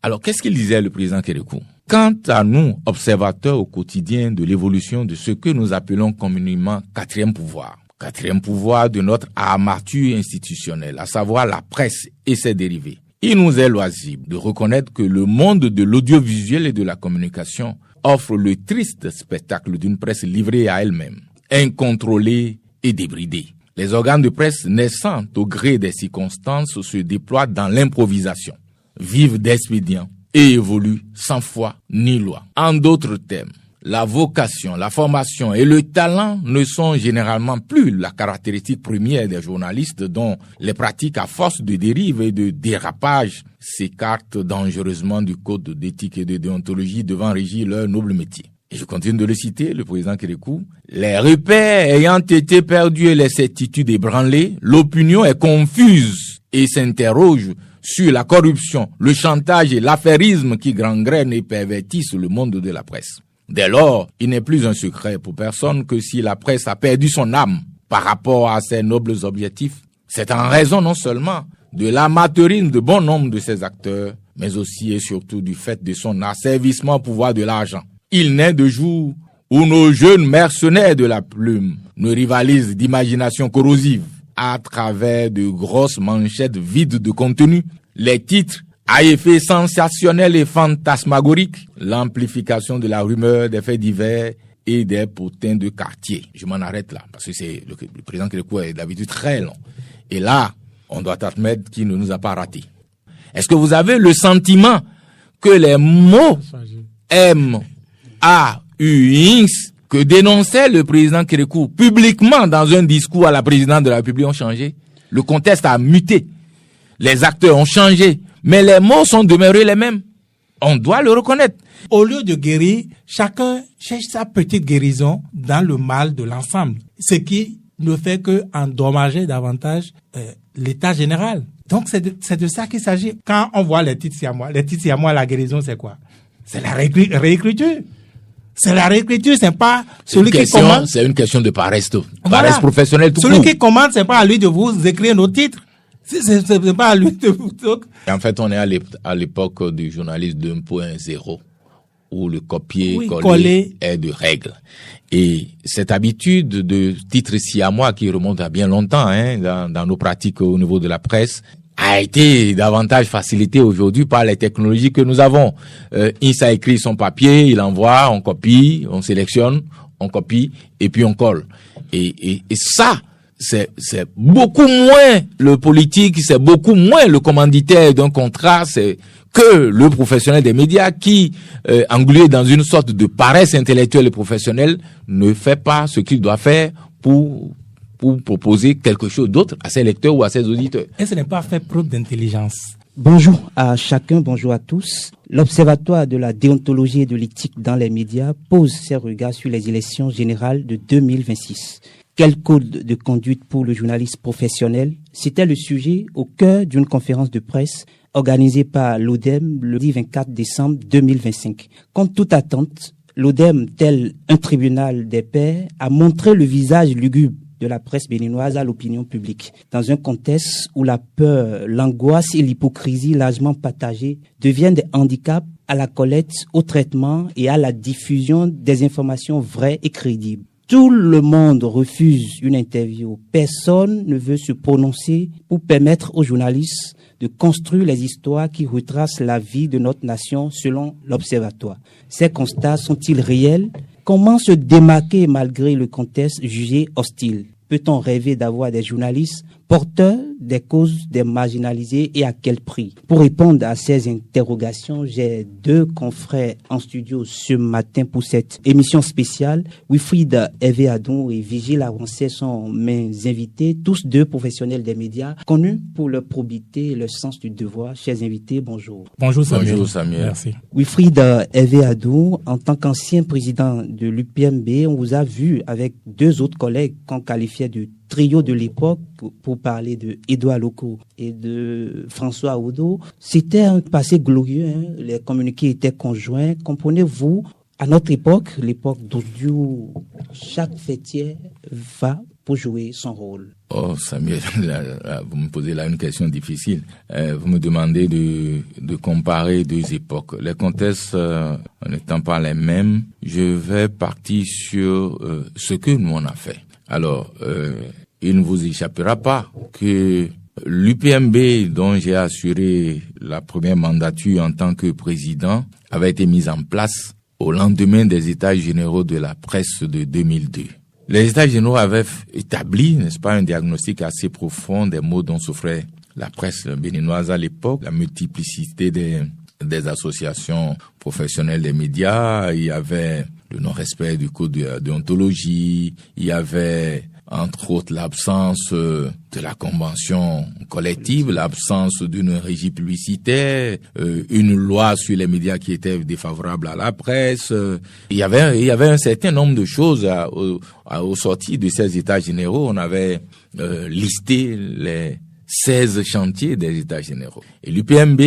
Alors, qu'est-ce qu'il disait le président Kérékou? Quant à nous, observateurs au quotidien de l'évolution de ce que nous appelons communément quatrième pouvoir de notre armature institutionnelle, à savoir la presse et ses dérivés, il nous est loisible de reconnaître que le monde de l'audiovisuel et de la communication offre le triste spectacle d'une presse livrée à elle-même, incontrôlée et débridée. Les organes de presse naissant au gré des circonstances se déploient dans l'improvisation, vivent d'expédients et évoluent sans foi ni loi. En d'autres termes, la vocation, la formation et le talent ne sont généralement plus la caractéristique première des journalistes dont les pratiques à force de dérive et de dérapage s'écartent dangereusement du code d'éthique et de déontologie devant régir leur noble métier. Et je continue de le citer, le président Kérékou. Les repères ayant été perdus et les certitudes ébranlées, l'opinion est confuse et s'interroge sur la corruption, le chantage et l'affairisme qui gangrènent et pervertissent le monde de la presse. Dès lors, il n'est plus un secret pour personne que si la presse a perdu son âme par rapport à ses nobles objectifs, c'est en raison non seulement de l'amateurisme de bon nombre de ses acteurs, mais aussi et surtout du fait de son asservissement au pouvoir de l'argent. Il n'est de jour où nos jeunes mercenaires de la plume ne rivalisent d'imagination corrosive à travers de grosses manchettes vides de contenu, les titres à effet sensationnel et fantasmagorique, l'amplification de la rumeur des faits divers et des potins de quartier. Je m'en arrête là, parce que c'est le président Kérékou est d'habitude très long. Et là, on doit admettre qu'il ne nous a pas ratés. Est-ce que vous avez le sentiment que les mots M-A-U-X que dénonçait le président Kérékou publiquement dans un discours à la présidente de la République ont changé? Le contexte a muté. Les acteurs ont changé. Mais les mots sont demeurés les mêmes. On doit le reconnaître. Au lieu de guérir, chacun cherche sa petite guérison dans le mal de l'ensemble. Ce qui ne fait que endommager davantage l'état général. Donc c'est de ça qu'il s'agit. Quand on voit les titres siamois, la guérison c'est quoi? C'est la réécriture. C'est la réécriture, c'est pas celui qui commande. C'est une question de paresse professionnelle tout court. Celui qui commande, c'est pas à lui de vous écrire nos titres. C'est pas à lui de vous. En fait, on est à l'époque du journalisme 2.0 où le copier-coller est de règle. Et cette habitude de titres siamois qui remonte à bien longtemps, dans nos pratiques au niveau de la presse, a été davantage facilitée aujourd'hui par les technologies que nous avons. Insa écrit son papier, il envoie, on copie, on sélectionne, on copie et puis on colle. Et ça, c'est beaucoup moins le politique, c'est beaucoup moins le commanditaire d'un contrat, c'est que le professionnel des médias qui, englué dans une sorte de paresse intellectuelle et professionnelle, ne fait pas ce qu'il doit faire pour proposer quelque chose d'autre à ses lecteurs ou à ses auditeurs. Et ce n'est pas fait preuve d'intelligence. Bonjour à chacun, bonjour à tous. L'Observatoire de la déontologie et de l'éthique dans les médias pose ses regards sur les élections générales de 2026. Quel code de conduite pour le journaliste professionnel? C'était le sujet au cœur d'une conférence de presse organisée par l'ODEM le 24 décembre 2025. Contre toute attente, l'ODEM, tel un tribunal des pairs, a montré le visage lugubre de la presse béninoise à l'opinion publique, dans un contexte où la peur, l'angoisse et l'hypocrisie largement partagées deviennent des handicaps à la collecte, au traitement et à la diffusion des informations vraies et crédibles. Tout le monde refuse une interview. Personne ne veut se prononcer pour permettre aux journalistes de construire les histoires qui retracent la vie de notre nation selon l'Observatoire. Ces constats sont-ils réels? Comment se démarquer malgré le contexte jugé hostile? Peut-on rêver d'avoir des journalistes porteurs des causes des marginalisés et à quel prix? Pour répondre à ces interrogations, j'ai deux confrères en studio ce matin pour cette émission spéciale. Wilfried Hervé-Adon et Vigile Arancet sont mes invités, tous deux professionnels des médias, connus pour leur probité et leur sens du devoir. Chers invités, bonjour. Bonjour Samuel. Bonjour Samuel. Merci. Wilfried Hervé-Adon, en tant qu'ancien président de l'UPMB, on vous a vu avec deux autres collègues qu'on qualifiait de trio de l'époque pour parler de Édouard Loko et de François Audo. C'était un passé glorieux, les communiqués étaient conjoints. Comprenez-vous, à notre époque, l'époque d'aujourd'hui, chaque fêtière va pour jouer son rôle? Oh, Samuel, vous me posez là une question difficile. Vous me demandez de comparer deux époques. Les contextes n'étant pas les mêmes, je vais partir sur ce que nous on a fait. Alors, il ne vous échappera pas que l'UPMB, dont j'ai assuré la première mandature en tant que président, avait été mise en place au lendemain des États généraux de la presse de 2002. Les États généraux avaient établi, n'est-ce pas, un diagnostic assez profond des maux dont souffrait la presse béninoise à l'époque, la multiplicité des associations professionnelles des médias, il y avait le non-respect du code de déontologie, il y avait entre autres l'absence de la convention collective, l'absence d'une régie publicitaire, une loi sur les médias qui était défavorable à la presse. Il y avait un certain nombre de choses au sorti de ces états généraux. On avait listé les 16 chantiers des états généraux. Et l'UPMB,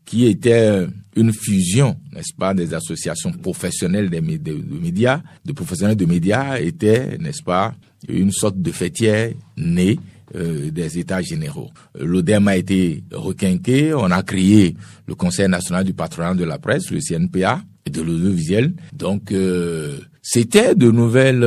qui était une fusion, n'est-ce pas, des associations professionnelles de médias, de professionnels de médias, était, n'est-ce pas, une sorte de fêtière née des États généraux. L'ODEM a été requinqué, on a créé le Conseil national du patronat de la presse, le CNPA, et de l'audiovisuel. Donc, c'était de nouvelles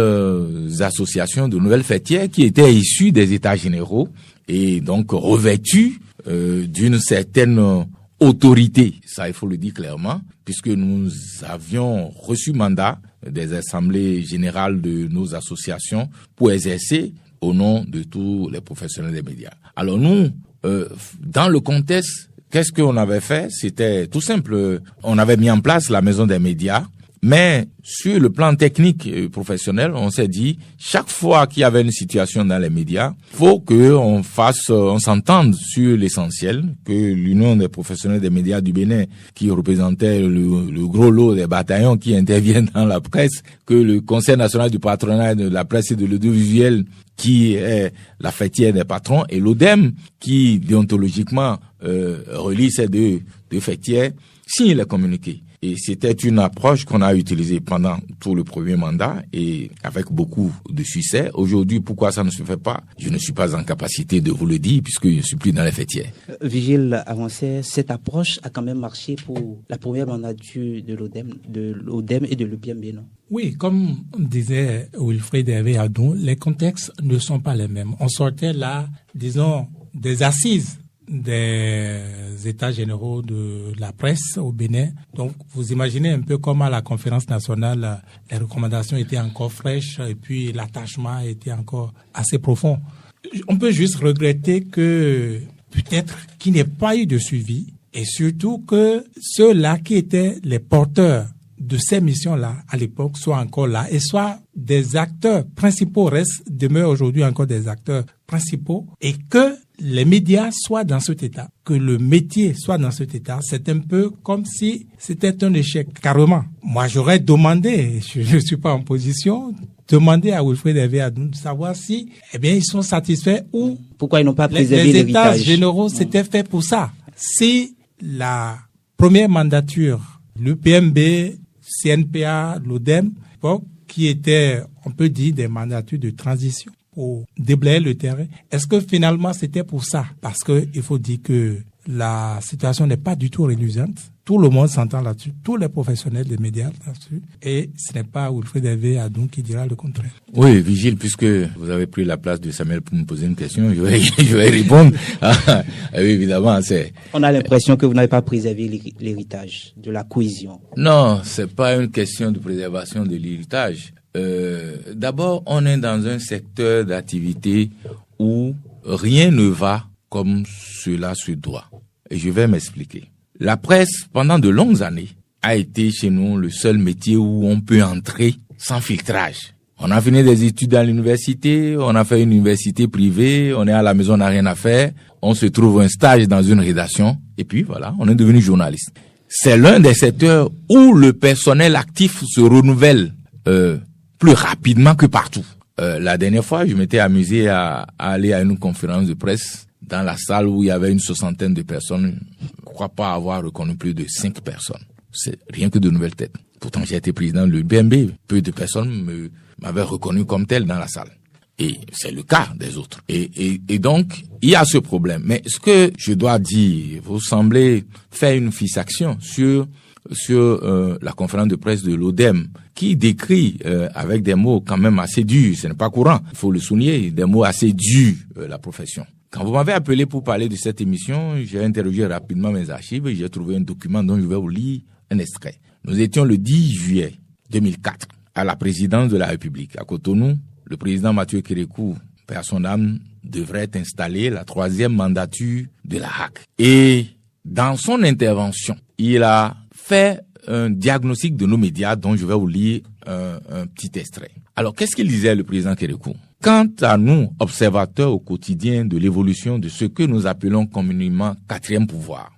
associations, de nouvelles fêtières qui étaient issues des États généraux et donc revêtues d'une certaine autorité, ça il faut le dire clairement, puisque nous avions reçu mandat des assemblées générales de nos associations pour exercer au nom de tous les professionnels des médias. Alors nous, dans le contexte, qu'est-ce qu'on avait fait? C'était tout simple. On avait mis en place la maison des médias, mais sur le plan technique et professionnel, on s'est dit, chaque fois qu'il y avait une situation dans les médias, faut que on s'entende sur l'essentiel, que l'Union des professionnels des médias du Bénin, qui représentait le gros lot des bataillons qui interviennent dans la presse, que le Conseil national du patronat de la presse et de l'audiovisuel, qui est la fêtière des patrons, et l'ODEM, qui déontologiquement relie ces deux fêtières, signe les communiqués. Et c'était une approche qu'on a utilisée pendant tout le premier mandat et avec beaucoup de succès. Aujourd'hui, pourquoi ça ne se fait pas? Je ne suis pas en capacité de vous le dire puisque je ne suis plus dans les fêtières. Vigile Avancé, cette approche a quand même marché pour la première mandature de l'ODEM et de l'UPMB, non? Oui, comme disait Wilfried Hervé Adon, les contextes ne sont pas les mêmes. On sortait là, disons, des assises des états généraux de la presse au Bénin. Donc, vous imaginez un peu comment à la conférence nationale, les recommandations étaient encore fraîches et puis l'attachement était encore assez profond. On peut juste regretter que peut-être qu'il n'y ait pas eu de suivi et surtout que ceux-là qui étaient les porteurs de ces missions-là à l'époque soient encore là et soient des acteurs principaux, demeurent aujourd'hui encore des acteurs principaux et que les médias soient dans cet état, que le métier soit dans cet état, c'est un peu comme si c'était un échec, carrément. Moi, j'aurais demandé, je ne suis pas en position, demander à Wilfried Hervé Adon de savoir si, ils sont satisfaits ou pourquoi ils n'ont pas préservé les états l'héritage généraux s'étaient faits pour ça. Si la première mandature, l'UPMB, CNPA, l'ODEM, qui étaient, on peut dire, des mandatures de transition pour déblayer le terrain. Est-ce que finalement c'était pour ça? Parce que il faut dire que la situation n'est pas du tout reluisante. Tout le monde s'entend là-dessus, tous les professionnels des médias là-dessus. Et ce n'est pas Wilfried Hervé Adon qui dira le contraire. Oui, Vigile, puisque vous avez pris la place de Samuel pour me poser une question, je vais répondre. Oui, évidemment, on a l'impression que vous n'avez pas préservé l'héritage de la cohésion. Non, c'est pas une question de préservation de l'héritage. D'abord, on est dans un secteur d'activité où rien ne va comme cela se doit. Et je vais m'expliquer. La presse, pendant de longues années, a été chez nous le seul métier où on peut entrer sans filtrage. On a fini des études à l'université, on a fait une université privée, on est à la maison, on n'a rien à faire, on se trouve un stage dans une rédaction, et puis voilà, on est devenu journaliste. C'est l'un des secteurs où le personnel actif se renouvelle plus rapidement que partout. La dernière fois, je m'étais amusé à aller à une conférence de presse dans la salle où il y avait une 60aine de personnes. Je ne crois pas avoir reconnu plus de 5 personnes. C'est rien que de nouvelles têtes. Pourtant, j'ai été président de l'UPMB. Peu de personnes m'avaient reconnu comme tel dans la salle. Et c'est le cas des autres. Et donc, il y a ce problème. Mais ce que je dois dire, vous semblez faire une fixation sur la conférence de presse de l'ODEM, qui décrit avec des mots quand même assez durs, ce n'est pas courant, il faut le souligner, des mots assez durs, la profession. Quand vous m'avez appelé pour parler de cette émission, j'ai interrogé rapidement mes archives et j'ai trouvé un document dont je vais vous lire un extrait. Nous étions le 10 juillet 2004 à la présidence de la République. À Cotonou, le président Mathieu Kérékou, paix à son âme, devrait installer la 3e mandature de la HAC. Et dans son intervention, il a fait un diagnostic de nos médias dont je vais vous lire un petit extrait. Alors, qu'est-ce qu'il disait le président Kérékou? Quant à nous, observateurs au quotidien de l'évolution de ce que nous appelons communément quatrième pouvoir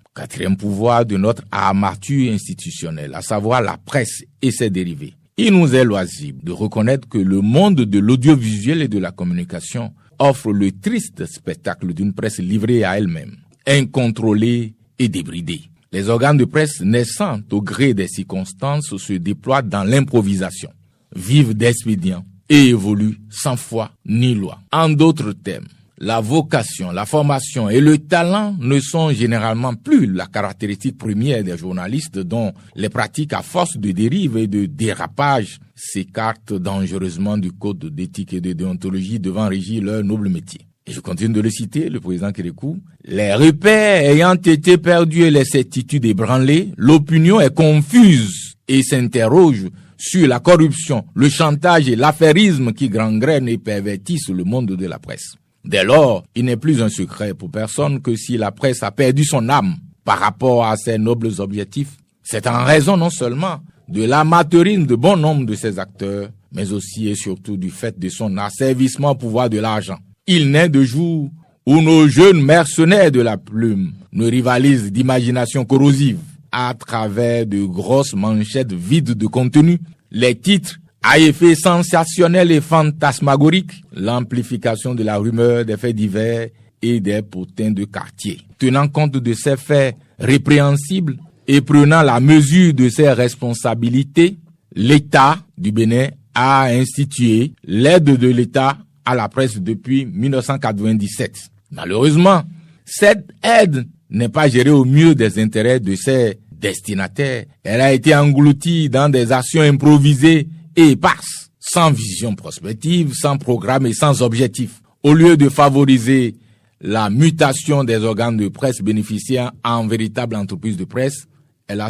de notre armature institutionnelle, à savoir la presse et ses dérivés, il nous est loisible de reconnaître que le monde de l'audiovisuel et de la communication offre le triste spectacle d'une presse livrée à elle-même, incontrôlée et débridée. Les organes de presse naissant au gré des circonstances se déploient dans l'improvisation, vivent d'expédients et évoluent sans foi ni loi. En d'autres termes, la vocation, la formation et le talent ne sont généralement plus la caractéristique première des journalistes dont les pratiques à force de dérive et de dérapage s'écartent dangereusement du code d'éthique et de déontologie devant régir leur noble métier. Et je continue de le citer, le président Kérékou. Les repères ayant été perdus et les certitudes ébranlées, l'opinion est confuse et s'interroge sur la corruption, le chantage et l'affairisme qui gangrènent et pervertissent le monde de la presse. Dès lors, il n'est plus un secret pour personne que si la presse a perdu son âme par rapport à ses nobles objectifs, c'est en raison non seulement de l'amateurisme de bon nombre de ses acteurs, mais aussi et surtout du fait de son asservissement au pouvoir de l'argent. Il n'est de jour où nos jeunes mercenaires de la plume ne rivalisent d'imagination corrosive à travers de grosses manchettes vides de contenu, les titres à effet sensationnel et fantasmagorique, l'amplification de la rumeur des faits divers et des potins de quartier. Tenant compte de ces faits répréhensibles et prenant la mesure de ses responsabilités, l'État du Bénin a institué l'aide de l'État à la presse depuis 1997. Malheureusement, cette aide n'est pas gérée au mieux des intérêts de ses destinataires. Elle a été engloutie dans des actions improvisées et éparses, sans vision prospective, sans programme et sans objectif. Au lieu de favoriser la mutation des organes de presse bénéficiaires en véritable entreprise de presse, elle a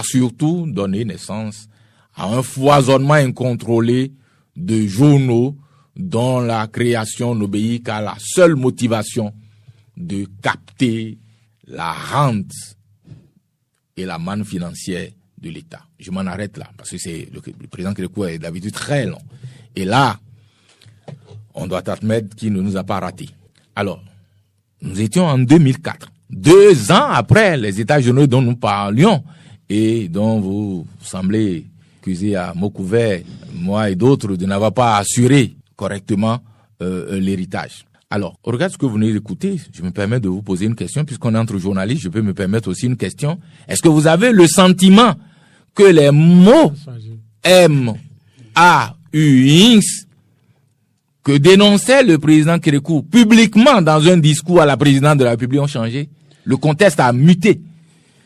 surtout donné naissance à un foisonnement incontrôlé de journaux dont la création n'obéit qu'à la seule motivation de capter la rente et la manne financière de l'État. Je m'en arrête là, parce que c'est le président Kérékou est d'habitude très long. Et là, on doit admettre qu'il ne nous a pas ratés. Alors, nous étions en 2004, 2 ans après les états généraux dont nous parlions et dont vous semblez accuser à mots couverts, moi et d'autres, de n'avoir pas assuré correctement l'héritage. Alors, au regard de ce que vous venez d'écouter, je me permets de vous poser une question, puisqu'on est entre journalistes, je peux me permettre aussi une question. Est-ce que vous avez le sentiment que les mots M-A-U-X que dénonçait le président Kérékou publiquement dans un discours à la présidente de la République ont changé? Le contexte a muté.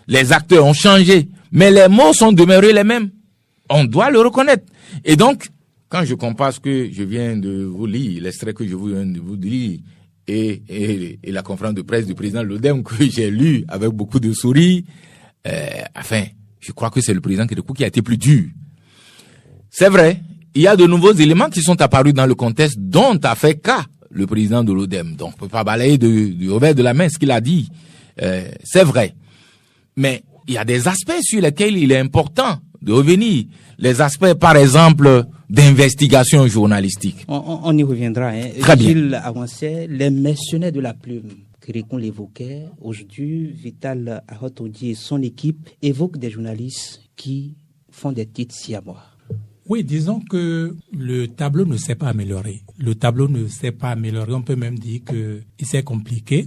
Les acteurs ont changé. Mais les mots sont demeurés les mêmes. On doit le reconnaître. Et donc, quand je compare ce que je viens de vous lire, l'extrait que je viens de vous lire, et la conférence de presse du président Lodem que j'ai lu avec beaucoup de sourires, je crois que c'est le président Kérékou qui a été plus dur. C'est vrai, il y a de nouveaux éléments qui sont apparus dans le contexte dont a fait cas le président de l'ODEM. Donc, on ne peut pas balayer du revers de la main ce qu'il a dit. C'est vrai. Mais il y a des aspects sur lesquels il est important de revenir. Les aspects, par exemple, d'investigation journalistique. On y reviendra. Très bien. Gilles avançait, les mercenaires de la plume, Kérékou l'évoquait. Aujourd'hui, Vital Ahotodi et son équipe évoquent des journalistes qui font des titres siamois. Oui, disons que le tableau ne s'est pas amélioré. On peut même dire que il s'est compliqué.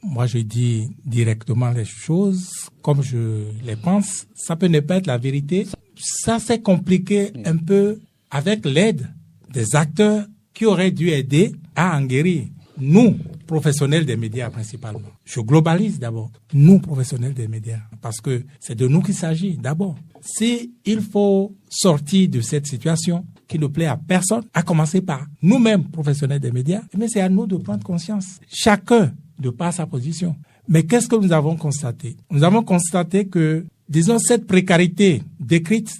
Moi, je dis directement les choses comme je les pense. Ça peut ne pas être la vérité. Ça s'est compliqué un peu avec l'aide des acteurs qui auraient dû aider à en guérir. Nous, professionnels des médias principalement. Je globalise d'abord. Nous, professionnels des médias. Parce que c'est de nous qu'il s'agit d'abord. Si il faut sortir de cette situation qui ne plaît à personne, à commencer par nous-mêmes, professionnels des médias, mais c'est à nous de prendre conscience. Chacun de par sa position. Mais qu'est-ce que nous avons constaté? Nous avons constaté que, disons, cette précarité décrite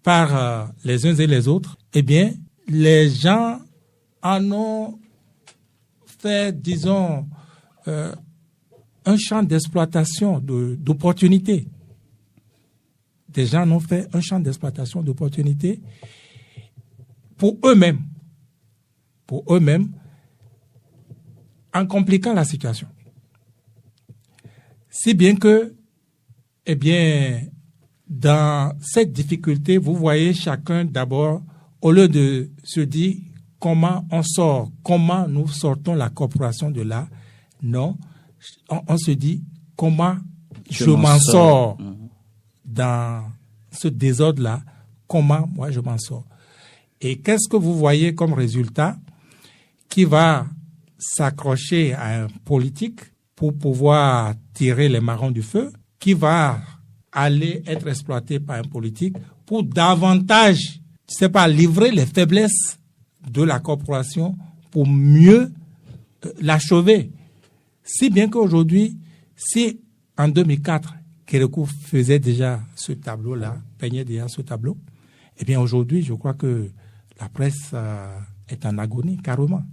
par les uns et les autres, eh bien, les gens en ont fait, disons, un champ d'exploitation d'opportunités. Des gens en ont fait un champ d'exploitation d'opportunités pour eux-mêmes, en compliquant la situation. Si bien que, eh bien, dans cette difficulté, vous voyez chacun d'abord, au lieu de se dire comment on sort, comment nous sortons la corporation de là, non, on se dit comment je m'en sors dans ce désordre-là, comment moi je m'en sors. Et qu'est-ce que vous voyez comme résultat qui va s'accrocher à un politique pour pouvoir tirer les marrons du feu, qui va aller être exploité par un politique pour davantage, livrer les faiblesses de la corporation pour mieux l'achever. Si bien qu'aujourd'hui, si en 2004, Kérékou faisait déjà ce tableau-là, peignait déjà ce tableau, eh bien aujourd'hui, je crois que la presse est en agonie, carrément.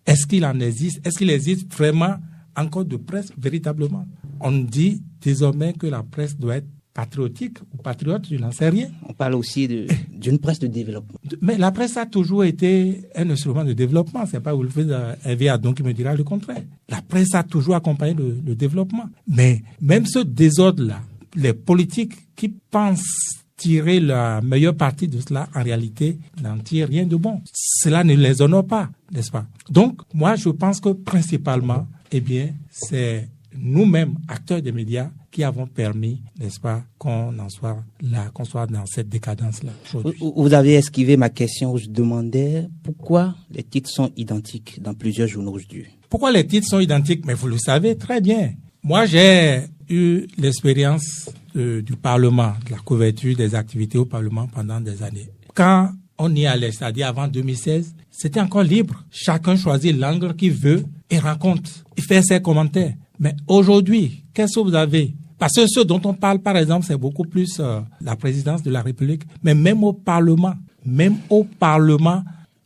Est-ce qu'il existe vraiment encore de presse, véritablement? On dit désormais que la presse doit être patriotique ou patriote, je n'en sais rien. On parle aussi d'une presse de développement. Mais la presse a toujours été un instrument de développement. C'est pas Wilfried Hervé-Adon qui me dira le contraire. La presse a toujours accompagné le développement. Mais même ce désordre-là, les politiques qui pensent tirer la meilleure partie de cela, en réalité, n'en tirent rien de bon. Cela ne les honore pas, n'est-ce pas? Donc, moi, je pense que principalement, eh bien, c'est nous-mêmes, acteurs des médias, qui avons permis, n'est-ce pas, qu'on en soit là, qu'on soit dans cette décadence-là. Vous avez esquivé ma question où je demandais pourquoi les titres sont identiques dans plusieurs journaux aujourd'hui. Pourquoi les titres sont identiques? Mais vous le savez très bien. Moi, j'ai eu l'expérience du Parlement, de la couverture des activités au Parlement pendant des années. Quand on y allait, c'est-à-dire avant 2016, c'était encore libre. Chacun choisit l'angle qu'il veut et raconte. Il fait ses commentaires. Mais aujourd'hui, qu'est-ce que vous avez? Parce que ce dont on parle, par exemple, c'est beaucoup plus la présidence de la République. Mais même au Parlement,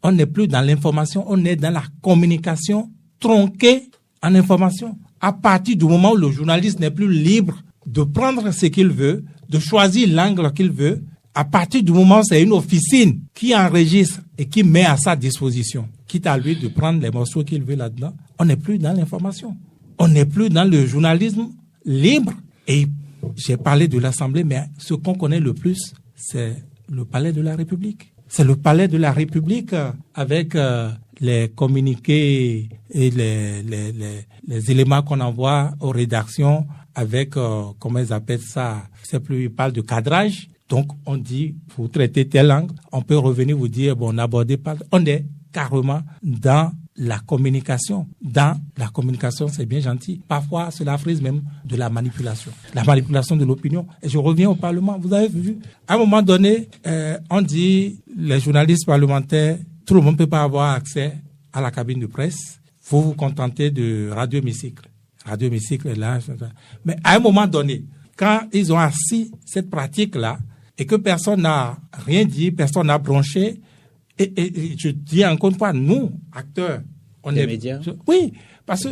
on n'est plus dans l'information, on est dans la communication tronquée en information. À partir du moment où le journaliste n'est plus libre de prendre ce qu'il veut, de choisir l'angle qu'il veut, à partir du moment où c'est une officine qui enregistre et qui met à sa disposition, quitte à lui de prendre les morceaux qu'il veut là-dedans, on n'est plus dans l'information. On n'est plus dans le journalisme libre. Et j'ai parlé de l'Assemblée, mais ce qu'on connaît le plus, c'est le Palais de la République. C'est le Palais de la République avec les communiqués et les éléments qu'on envoie aux rédactions avec, comment ils appellent ça, je sais plus, ils parlent de cadrage. Donc, on dit, vous traitez telle langue, on peut revenir vous dire, bon, n'abordez pas. On est carrément dans la communication. Dans la communication, c'est bien gentil. Parfois, cela frise même de la manipulation de l'opinion. Et je reviens au Parlement. Vous avez vu, à un moment donné, on dit, les journalistes parlementaires, tout le monde ne peut pas avoir accès à la cabine de presse. Vous vous contentez de Radio Hémicycle. Radio Hémicycle est là. Mais à un moment donné, quand ils ont assis cette pratique-là, et que personne n'a rien dit, personne n'a bronché, et je dis encore une fois, nous, acteurs, on est médias. Oui, parce que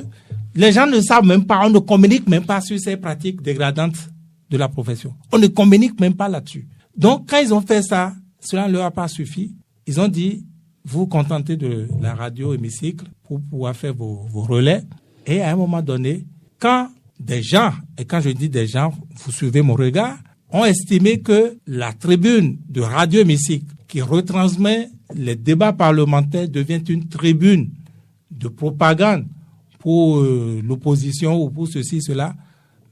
les gens ne savent même pas, on ne communique même pas sur ces pratiques dégradantes de la profession. On ne communique même pas là-dessus. Donc, quand ils ont fait ça, cela ne leur a pas suffi. Ils ont dit, vous vous contentez de la radio hémicycle pour pouvoir faire vos relais. Et à un moment donné, quand des gens, et quand je dis des gens, vous suivez mon regard, ont estimé que la tribune de radio hémicycle qui retransmet les débats parlementaires devient une tribune de propagande pour l'opposition ou pour ceci, cela,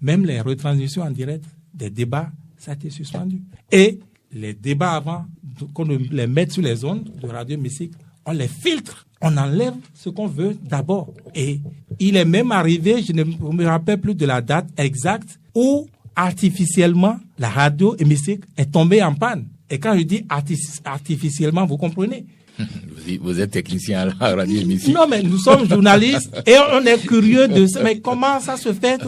même les retransmissions en direct des débats, ça a été suspendu. Et les débats avant qu'on les mette sur les ondes de Radio Hémicycle on les filtre, on enlève ce qu'on veut d'abord. Et il est même arrivé, je ne me rappelle plus de la date exacte, où artificiellement, la radio hémicycle est tombée en panne. Et quand je dis artificiellement, vous comprenez? Vous êtes technicien à la radio hémicycle. Non, mais nous sommes journalistes et on est curieux de ça. Mais comment ça se fait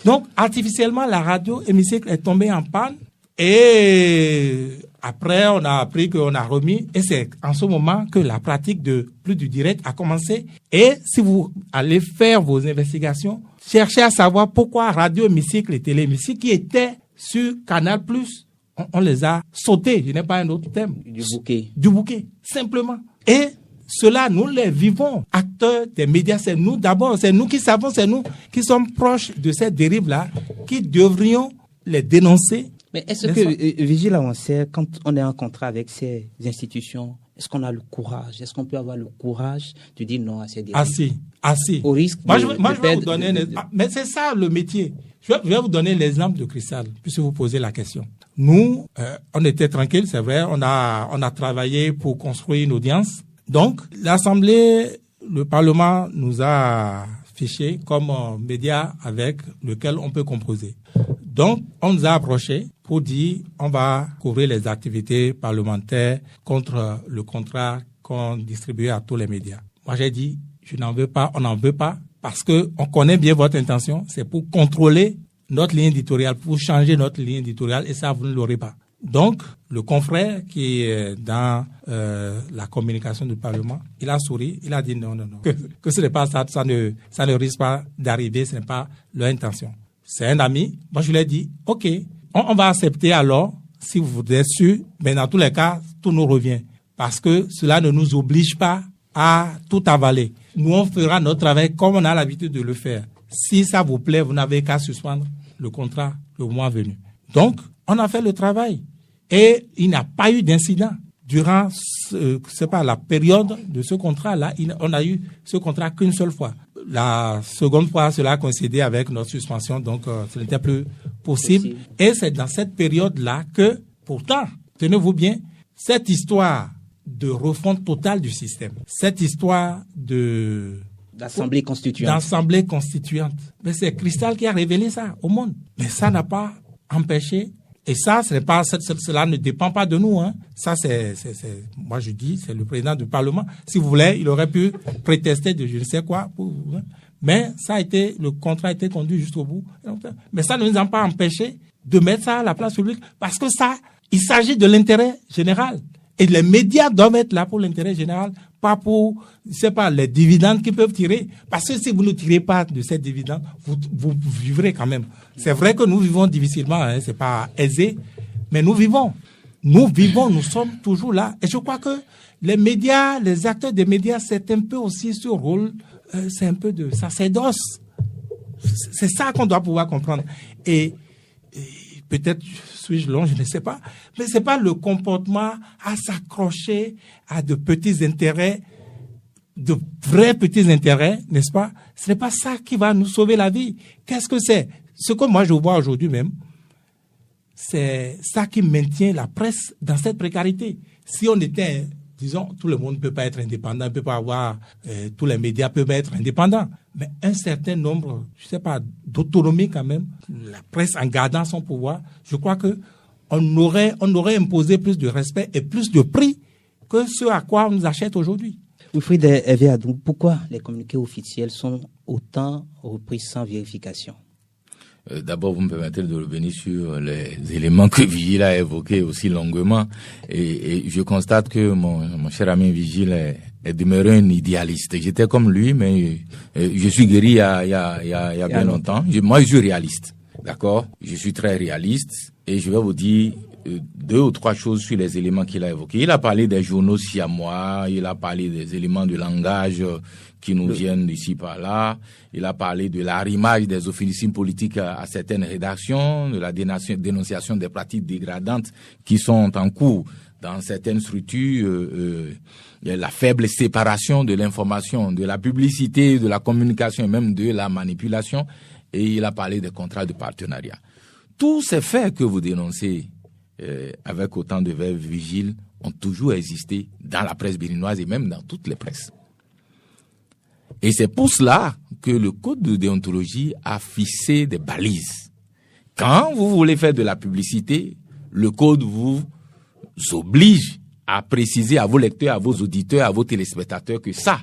Donc, artificiellement, la radio hémicycle est tombée en panne. Et après, on a appris qu'on a remis. Et c'est en ce moment que la pratique de plus du direct a commencé. Et si vous allez faire vos investigations, cherchez à savoir pourquoi Radio Hémicycle et Télé Hémicycle, qui étaient sur Canal+, on les a sautés. Je n'ai pas un autre thème. Du bouquet, simplement. Et cela, nous les vivons. Acteurs des médias, c'est nous d'abord. C'est nous qui savons, c'est nous qui sommes proches de cette dérive-là, qui devrions les dénoncer. Mais est-ce que, Vigile Avancer, quand on est en contrat avec ces institutions, est-ce qu'on a le courage? Est-ce qu'on peut avoir le courage de dire non à ces dérives? Ah si. Au risque je vais vous donner... mais c'est ça le métier. Je vais vous donner l'exemple de Cristal, puisque vous posez la question. Nous, on était tranquille, c'est vrai. On a travaillé pour construire une audience. Donc, l'Assemblée, le Parlement nous a fiché comme média avec lequel on peut composer. Donc, on nous a approchés pour dire on va couvrir les activités parlementaires contre le contrat qu'on distribuait à tous les médias. Moi, j'ai dit, je n'en veux pas, on n'en veut pas, parce que on connaît bien votre intention, c'est pour contrôler notre ligne éditoriale, pour changer notre ligne éditoriale, et ça, vous ne l'aurez pas. Donc, le confrère qui est dans la communication du Parlement, il a souri, il a dit non, que ce n'est pas ça, ça ne risque pas d'arriver, ce n'est pas leur intention. C'est un ami. Moi, je lui ai dit, OK, on va accepter alors, si vous êtes sûr, mais dans tous les cas, tout nous revient. Parce que cela ne nous oblige pas à tout avaler. Nous, on fera notre travail comme on a l'habitude de le faire. Si ça vous plaît, vous n'avez qu'à suspendre le contrat le mois venu. Donc, on a fait le travail. Et il n'y a pas eu d'incident. Durant la période de ce contrat-là, on a eu ce contrat qu'une seule fois. La seconde fois, cela a coïncidé avec notre suspension, donc ce n'était plus possible. Et c'est dans cette période-là que, pourtant, tenez-vous bien, cette histoire de refonte totale du système, cette histoire d'assemblée constituante, mais c'est Cristal qui a révélé ça au monde. Mais ça n'a pas empêché. Et ça, cela ne dépend pas de nous, hein. Ça, moi je dis, c'est le président du Parlement. Si vous voulez, il aurait pu prétester de je ne sais quoi. Mais le contrat a été conduit jusqu'au bout. Mais ça ne nous a pas empêché de mettre ça à la place publique, parce que il s'agit de l'intérêt général. Et les médias doivent être là pour l'intérêt général, pas pour, les dividendes qu'ils peuvent tirer. Parce que si vous ne tirez pas de ces dividendes, vous vivrez quand même. C'est vrai que nous vivons difficilement, hein, c'est pas aisé, mais nous vivons. Nous sommes toujours là. Et je crois que les médias, les acteurs des médias, c'est un peu aussi ce rôle, c'est un peu de sacerdoce. C'est ça qu'on doit pouvoir comprendre. Et peut-être suis-je long, je ne sais pas, mais c'est pas le comportement à s'accrocher à de petits intérêts, de vrais petits intérêts, n'est-ce pas? Ce n'est pas ça qui va nous sauver la vie. Qu'est-ce que c'est? Ce que moi je vois aujourd'hui même, c'est ça qui maintient la presse dans cette précarité. Si on était, disons, tout le monde ne peut pas être indépendant, ne peut pas avoir, tous les médias peuvent être indépendants, mais un certain nombre, d'autonomie quand même, la presse en gardant son pouvoir, je crois que on aurait imposé plus de respect et plus de prix que ce à quoi on nous achète aujourd'hui. Wilfried Hervé, pourquoi les communiqués officiels sont autant repris sans vérification? D'abord, vous me permettez de revenir sur les éléments que Vigile a évoqués aussi longuement. Et je constate que mon cher ami Vigile est demeuré un idéaliste. J'étais comme lui, mais je suis guéri il y a bien longtemps. Moi, je suis réaliste. D'accord? Je suis très réaliste. Et je vais vous dire 2 ou 3 choses sur les éléments qu'il a évoqués. Il a parlé des journaux siamois, il a parlé des éléments de langage qui nous viennent d'ici par là. Il a parlé de l'arrimage des officines politiques à certaines rédactions, de la dénonciation des pratiques dégradantes qui sont en cours dans certaines structures, la faible séparation de l'information, de la publicité, de la communication et même de la manipulation. Et il a parlé des contrats de partenariat. Tous ces faits que vous dénoncez avec autant de verve Vigile ont toujours existé dans la presse béninoise et même dans toutes les presses. Et c'est pour cela que le code de déontologie a fixé des balises. Quand vous voulez faire de la publicité, le code vous oblige à préciser à vos lecteurs, à vos auditeurs, à vos téléspectateurs que ça,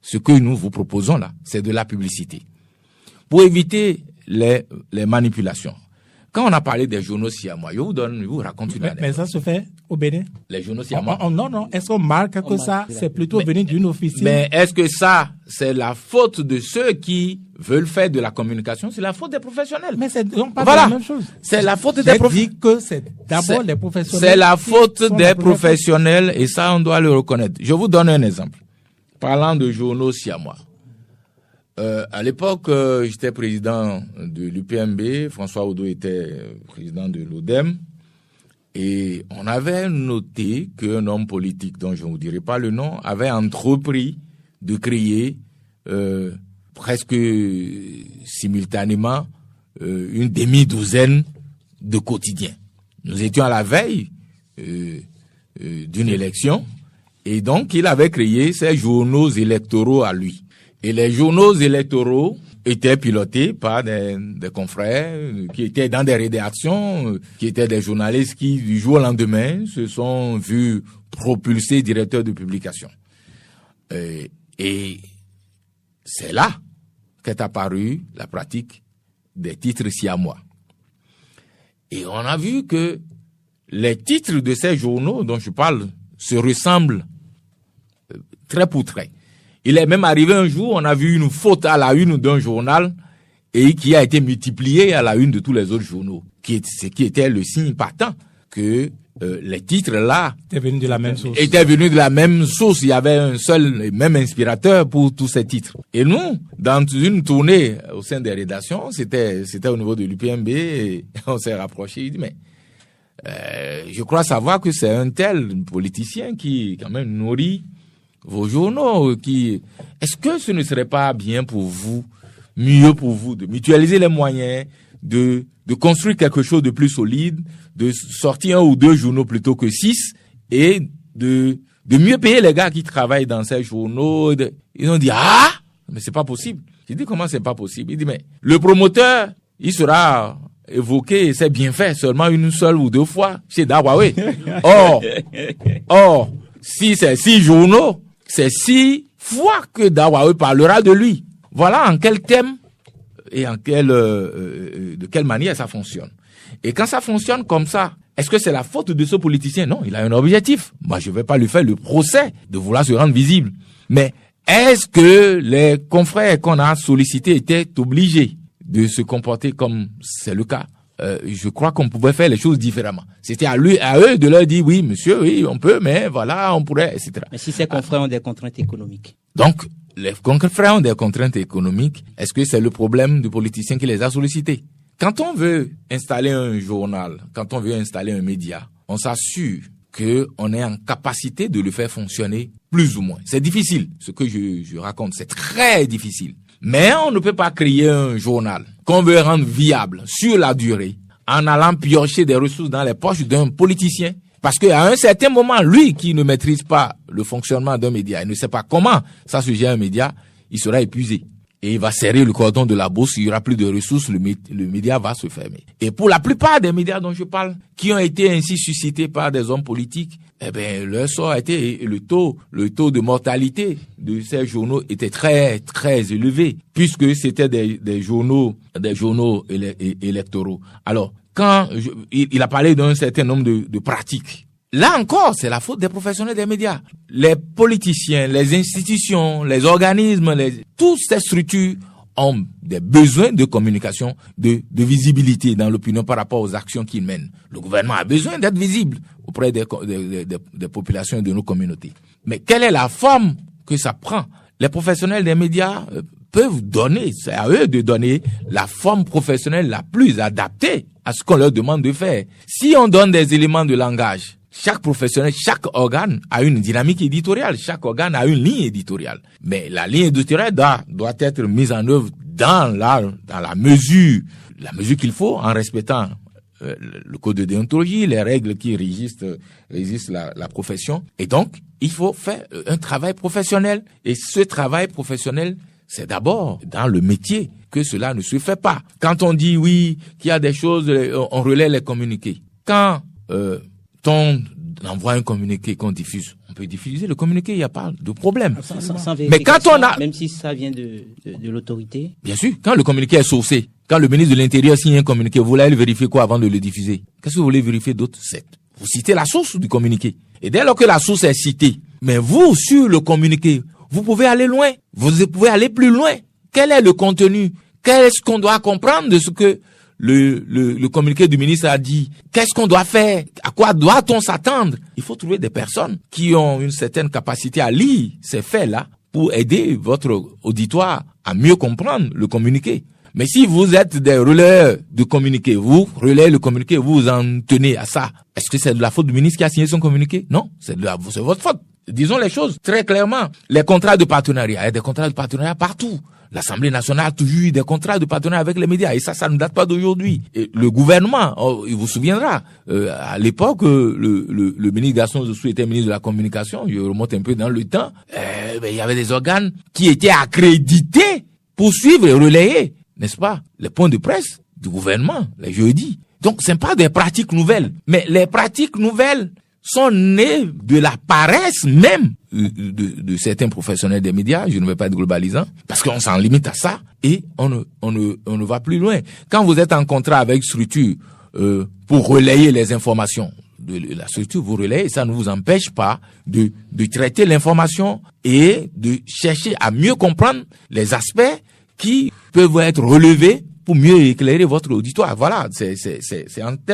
ce que nous vous proposons là, c'est de la publicité. Pour éviter les manipulations. Quand on a parlé des journaux siamois, je vous raconte une anecdote. Mais ça se fait au Bénin? Les journaux siamois. Non. Est-ce qu'on marque que ça, c'est plutôt venu d'une officine? Mais est-ce que ça, c'est la faute de ceux qui veulent faire de la communication? C'est la faute des professionnels. Mais c'est donc pas la même chose. C'est la faute des professionnels. dit que c'est d'abord les professionnels. C'est la faute des professionnels et ça, on doit le reconnaître. Je vous donne un exemple. Parlant de journaux siamois. À l'époque, j'étais président de l'UPMB, François Odo était président de l'ODEM, et on avait noté qu'un homme politique, dont je ne vous dirai pas le nom, avait entrepris de créer presque simultanément une demi-douzaine de quotidiens. Nous étions à la veille d'une élection, et donc il avait créé ces journaux électoraux à lui. Et les journaux électoraux étaient pilotés par des confrères qui étaient dans des rédactions, qui étaient des journalistes qui, du jour au lendemain, se sont vus propulsés directeurs de publication. Et c'est là qu'est apparue la pratique des titres siamois. Et on a vu que les titres de ces journaux dont je parle se ressemblent trait pour trait. Il est même arrivé un jour, on a vu une faute à la une d'un journal et qui a été multipliée à la une de tous les autres journaux, ce qui était le signe partant que les titres là étaient venus de la même source. Il y avait un seul et même inspirateur pour tous ces titres. Et nous, dans une tournée au sein des rédactions, c'était au niveau de l'UPMB, et on s'est rapproché, il dit mais je crois savoir que c'est un tel politicien qui quand même nourrit vos journaux, est-ce que ce ne serait pas bien pour vous, mieux pour vous, de mutualiser les moyens, de construire quelque chose de plus solide, de sortir 1 ou 2 journaux plutôt que 6, et de mieux payer les gars qui travaillent dans ces journaux. Ils ont dit, mais c'est pas possible. J'ai dit, comment c'est pas possible? Il dit, mais le promoteur, il sera évoqué, c'est bien fait, seulement 1 seule ou 2 fois chez Dawawe. Or, si c'est 6 journaux, c'est 6 fois que Dawawe parlera de lui. Voilà en quel thème et de quelle manière ça fonctionne. Et quand ça fonctionne comme ça, est-ce que c'est la faute de ce politicien? Non, il a un objectif. Moi, je vais pas lui faire le procès de vouloir se rendre visible. Mais est-ce que les confrères qu'on a sollicités étaient obligés de se comporter comme c'est le cas? Je crois qu'on pouvait faire les choses différemment. C'était à eux de leur dire oui, monsieur, oui, on peut, mais voilà, on pourrait, etc. Mais si ces confrères ont des contraintes économiques. Donc, les confrères ont des contraintes économiques. Est-ce que c'est le problème du politicien qui les a sollicités? Quand on veut installer un journal, quand on veut installer un média, on s'assure qu'on est en capacité de le faire fonctionner plus ou moins. C'est difficile. Ce que je raconte, c'est très difficile. Mais on ne peut pas créer un journal qu'on veut rendre viable sur la durée en allant piocher des ressources dans les poches d'un politicien. Parce qu'à un certain moment, lui qui ne maîtrise pas le fonctionnement d'un média, il ne sait pas comment ça se gère un média, il sera épuisé. Et il va serrer le cordon de la bourse, il n'y aura plus de ressources, le média va se fermer. Et pour la plupart des médias dont je parle, qui ont été ainsi suscités par des hommes politiques, leur sort a été, le taux de mortalité de ces journaux était très, très élevé, puisque c'était des journaux électoraux. Alors, il a parlé d'un certain nombre de pratiques. Là encore, c'est la faute des professionnels des médias. Les politiciens, les institutions, les organismes, toutes ces structures ont des besoins de communication, de visibilité dans l'opinion par rapport aux actions qu'ils mènent. Le gouvernement a besoin d'être visible auprès des populations et de nos communautés. Mais quelle est la forme que ça prend? Les professionnels des médias peuvent donner, c'est à eux de donner la forme professionnelle la plus adaptée à ce qu'on leur demande de faire. Si on donne des éléments de langage, chaque professionnel, chaque organe a une dynamique éditoriale, chaque organe a une ligne éditoriale. Mais la ligne éditoriale doit être mise en œuvre dans la mesure qu'il faut, en respectant le code de déontologie, les règles qui régissent la profession. Et donc, il faut faire un travail professionnel. Et ce travail professionnel, c'est d'abord dans le métier que cela ne se fait pas. Quand on dit oui, qu'il y a des choses, on relaie les communiqués. Quand on envoie un communiqué qu'on diffuse, on peut diffuser le communiqué, il n'y a pas de problème. Sans Mais quand on a... Même si ça vient de l'autorité. Bien sûr, quand le communiqué est sourcé, quand le ministre de l'Intérieur signe un communiqué, vous allez vérifier quoi avant de le diffuser? Qu'est-ce que vous voulez vérifier d'autre? Vous citez la source du communiqué. Et dès lors que la source est citée, mais vous, sur le communiqué, vous pouvez aller loin. Vous pouvez aller plus loin. Quel est le contenu? Qu'est-ce qu'on doit comprendre de ce que le communiqué du ministre a dit? Qu'est-ce qu'on doit faire? À quoi doit-on s'attendre? Il faut trouver des personnes qui ont une certaine capacité à lire ces faits-là pour aider votre auditoire à mieux comprendre le communiqué. Mais si vous êtes des relayeurs de communiqué, vous relayez le communiqué, vous vous en tenez à ça. Est-ce que c'est de la faute du ministre qui a signé son communiqué? Non, c'est votre faute. Disons les choses très clairement. Les contrats de partenariat, il y a des contrats de partenariat partout. L'Assemblée nationale a toujours eu des contrats de partenariat avec les médias. Et ça ne date pas d'aujourd'hui. Et le gouvernement, il vous souviendra, à l'époque, le ministre Gaston Zoussou était ministre de la Communication. Je remonte un peu dans le temps. Il y avait des organes qui étaient accrédités pour suivre et relayer, n'est-ce pas, les points de presse du gouvernement, les jeudis. Donc, ce n'est pas des pratiques nouvelles. Mais les pratiques nouvelles sont nées de la paresse même de certains professionnels des médias. Je ne vais pas être globalisant, parce qu'on s'en limite à ça et on ne va plus loin. Quand vous êtes en contrat avec structure pour relayer les informations de la structure, vous relayez, ça ne vous empêche pas de traiter l'information et de chercher à mieux comprendre les aspects qui peuvent être relevés pour mieux éclairer votre auditoire. Voilà, c'est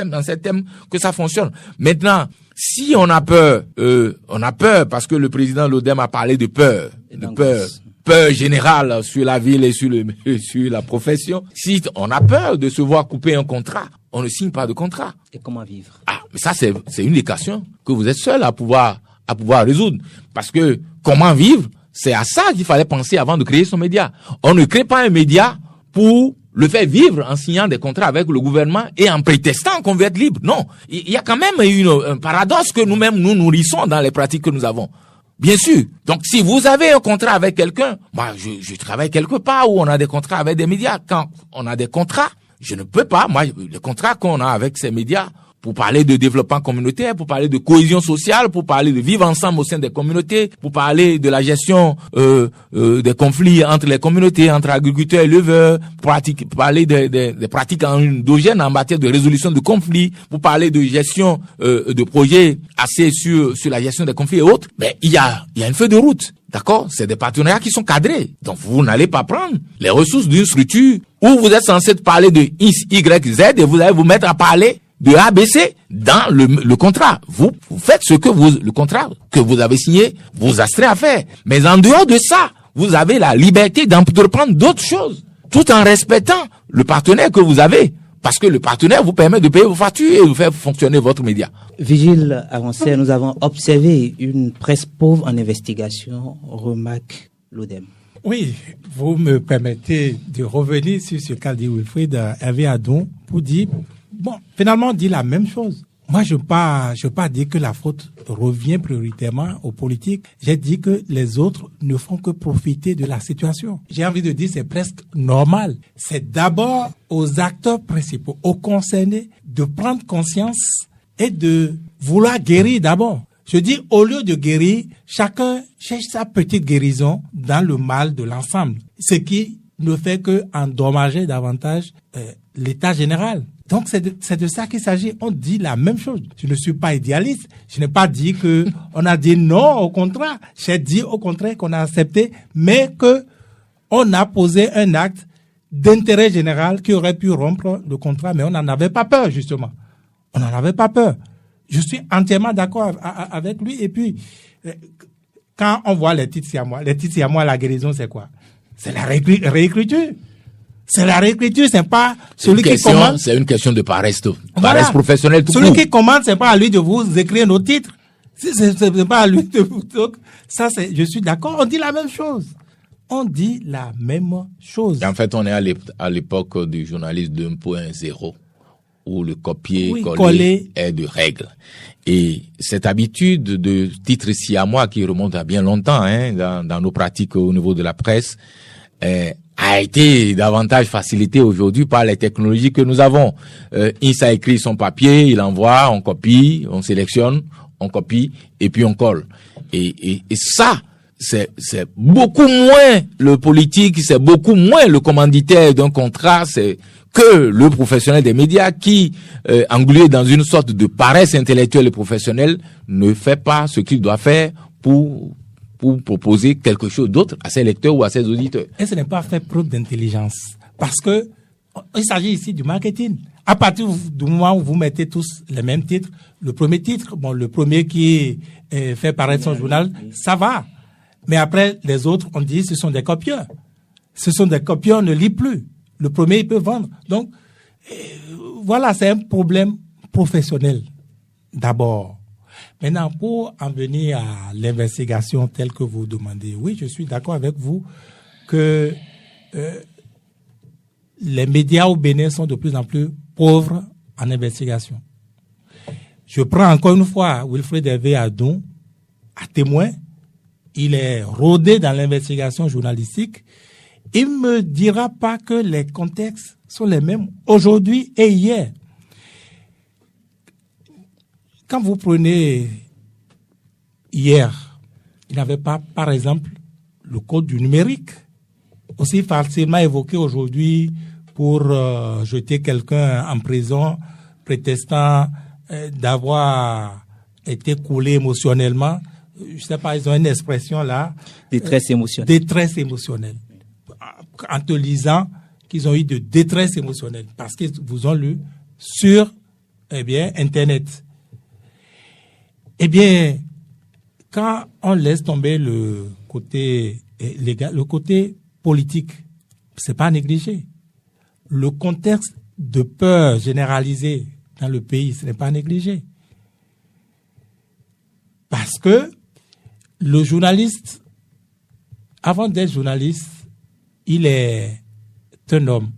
dans ces thèmes que ça fonctionne. Maintenant, si on a peur parce que le président Lodem a parlé de peur générale sur la ville et sur la profession. Si on a peur de se voir couper un contrat, on ne signe pas de contrat. Et comment vivre? Mais ça, c'est une équation que vous êtes seul à pouvoir résoudre. Parce que comment vivre, c'est à ça qu'il fallait penser avant de créer son média. On ne crée pas un média pour le faire vivre en signant des contrats avec le gouvernement et en prétextant qu'on veut être libre. Non, il y a quand même un paradoxe que nous-mêmes nous nourrissons dans les pratiques que nous avons. Bien sûr. Donc, si vous avez un contrat avec quelqu'un, moi, je travaille quelque part où on a des contrats avec des médias. Quand on a des contrats, je ne peux pas, moi, les contrats qu'on a avec ces médias, pour parler de développement communautaire, pour parler de cohésion sociale, pour parler de vivre ensemble au sein des communautés, pour parler de la gestion des conflits entre les communautés, entre agriculteurs et éleveurs, pour parler des pratiques endogènes en matière de résolution de conflits, pour parler de gestion de projets axés sur la gestion des conflits et autres. Mais il y a une feuille de route. D'accord? C'est des partenariats qui sont cadrés. Donc, vous n'allez pas prendre les ressources d'une structure où vous êtes censé parler de X, Y, Z et vous allez vous mettre à parler de ABC dans le contrat. Vous faites ce que le contrat que vous avez signé vous astreint à faire. Mais en dehors de ça, vous avez la liberté d'entreprendre d'autres choses, tout en respectant le partenaire que vous avez. Parce que le partenaire vous permet de payer vos factures et de faire fonctionner votre média. Vigile Avancé, nous avons observé une presse pauvre en investigation, remarque Lodem. Oui, vous me permettez de revenir sur ce qu'a dit Wilfried Hervé Adon pour dire, bon, finalement, on dit la même chose. Moi, je veux pas dire que la faute revient prioritairement aux politiques. J'ai dit que les autres ne font que profiter de la situation. J'ai envie de dire c'est presque normal. C'est d'abord aux acteurs principaux, aux concernés, de prendre conscience et de vouloir guérir d'abord. Je dis, au lieu de guérir, chacun cherche sa petite guérison dans le mal de l'ensemble. Ce qui ne fait que endommager davantage l'état général. Donc, c'est de ça qu'il s'agit. On dit la même chose. Je ne suis pas idéaliste. Je n'ai pas dit que on a dit non au contraire. J'ai dit au contraire qu'on a accepté, mais que on a posé un acte d'intérêt général qui aurait pu rompre le contrat, mais on n'en avait pas peur, justement. On n'en avait pas peur. Je suis entièrement d'accord avec lui. Et puis, quand on voit les titres siamois, la guérison, c'est quoi? C'est la réécriture. C'est la réécriture, c'est pas celui qui commande. C'est une question de paresse, voilà. Professionnelle tout celui court. qui commande, c'est pas à lui de vous écrire nos titres. C'est pas à lui de vous. Donc, ça, je suis d'accord. On dit la même chose. On dit la même chose. En fait, on est à l'époque du journalisme 2.0. où le copier-coller est de règle. Et cette habitude de titre siamois qui remonte à bien longtemps, dans nos pratiques au niveau de la presse, a été davantage facilitée aujourd'hui par les technologies que nous avons. Insa écrit son papier, il envoie, on copie, on sélectionne, on copie et puis on colle. Et ça, c'est beaucoup moins le politique, c'est beaucoup moins le commanditaire d'un contrat, c'est que le professionnel des médias qui, englué dans une sorte de paresse intellectuelle et professionnelle, ne fait pas ce qu'il doit faire pour proposer quelque chose d'autre à ses lecteurs ou à ses auditeurs. Et ce n'est pas fait preuve d'intelligence. Parce que il s'agit ici du marketing. À partir du moment où vous mettez tous les mêmes titres, le premier titre, le premier qui fait paraître son journal, ça va. Mais après, les autres, on dit ce sont des copieurs. Ce sont des copieurs, on ne lit plus. Le premier, il peut vendre. Donc, voilà, c'est un problème professionnel, d'abord. Maintenant, pour en venir à l'investigation telle que vous demandez, oui, je suis d'accord avec vous que les médias au Bénin sont de plus en plus pauvres en investigation. Je prends encore une fois Wilfred Hervé Adon à témoin. Il est rodé dans l'investigation journalistique. Il ne me dira pas que les contextes sont les mêmes aujourd'hui et hier. Quand vous prenez hier, il n'y avait pas, par exemple, le code du numérique, aussi facilement évoqué aujourd'hui pour jeter quelqu'un en prison, prétextant d'avoir été coulé émotionnellement. Je ne sais pas, ils ont une expression là. Détresse émotionnelle. Détresse émotionnelle. En te lisant qu'ils ont eu de détresse émotionnelle parce qu'ils vous ont lu sur, Internet. Quand on laisse tomber le côté légal, le côté politique, c'est pas négligé. Le contexte de peur généralisée dans le pays, ce n'est pas négligé. Parce que le journaliste, avant d'être journaliste, il est un homme.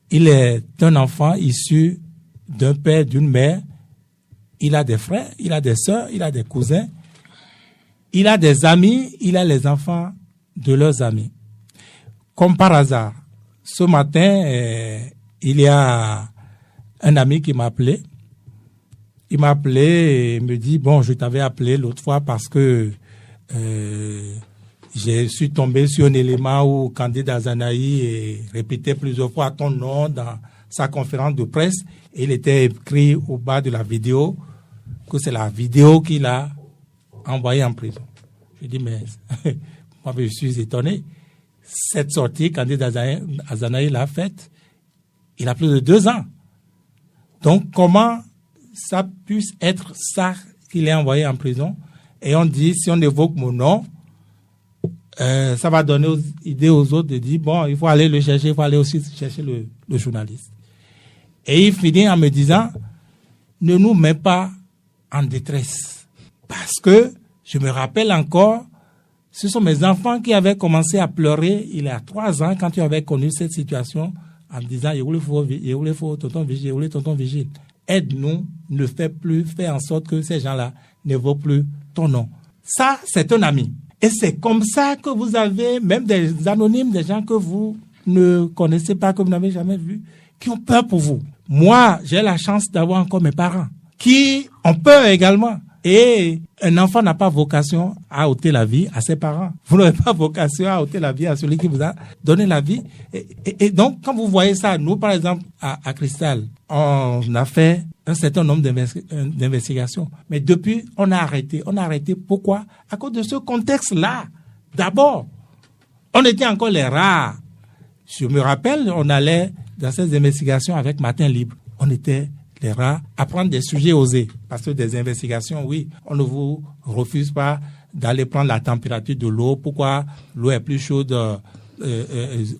Il est un enfant issu d'un père, d'une mère. Il a des frères, il a des sœurs, il a des cousins. Il a des amis, il a les enfants de leurs amis. Comme par hasard, ce matin, il y a un ami qui m'a appelé. Il m'a appelé et me dit, je t'avais appelé l'autre fois parce que je suis tombé sur un élément où Kandé Dazanaï répétait plusieurs fois ton nom dans sa conférence de presse. Et il était écrit au bas de la vidéo que c'est la vidéo qu'il a envoyée en prison. Je dis, mais moi je suis étonné. Cette sortie, Kandé Dazanaï l'a faite, il a plus de 2 ans. Donc comment ça puisse être ça qu'il est envoyé en prison? Et on dit, si on évoque mon nom, ça va donner idée aux autres de dire, il faut aller le chercher, il faut aller aussi chercher le journaliste. Et il finit en me disant, ne nous mets pas en détresse. Parce que, je me rappelle encore, ce sont mes enfants qui avaient commencé à pleurer il y a 3 ans quand tu avais connu cette situation en me disant, il faut tonton vigile. Aide-nous, ne fais en sorte que ces gens-là ne vaut plus ton nom. Ça, c'est un ami. Et c'est comme ça que vous avez même des anonymes, des gens que vous ne connaissez pas, que vous n'avez jamais vus, qui ont peur pour vous. Moi, j'ai la chance d'avoir encore mes parents qui ont peur également. Et un enfant n'a pas vocation à ôter la vie à ses parents. Vous n'avez pas vocation à ôter la vie à celui qui vous a donné la vie. Et donc, quand vous voyez ça, nous, par exemple, à Cristal, on a fait un certain nombre d'investigations. Mais depuis, on a arrêté. On a arrêté. Pourquoi? À cause de ce contexte-là. D'abord, on était encore les rares. Je me rappelle, on allait dans ces investigations avec Matin Libre. On était les rares à prendre des sujets osés. Parce que des investigations, oui, on ne vous refuse pas d'aller prendre la température de l'eau. Pourquoi l'eau est plus chaude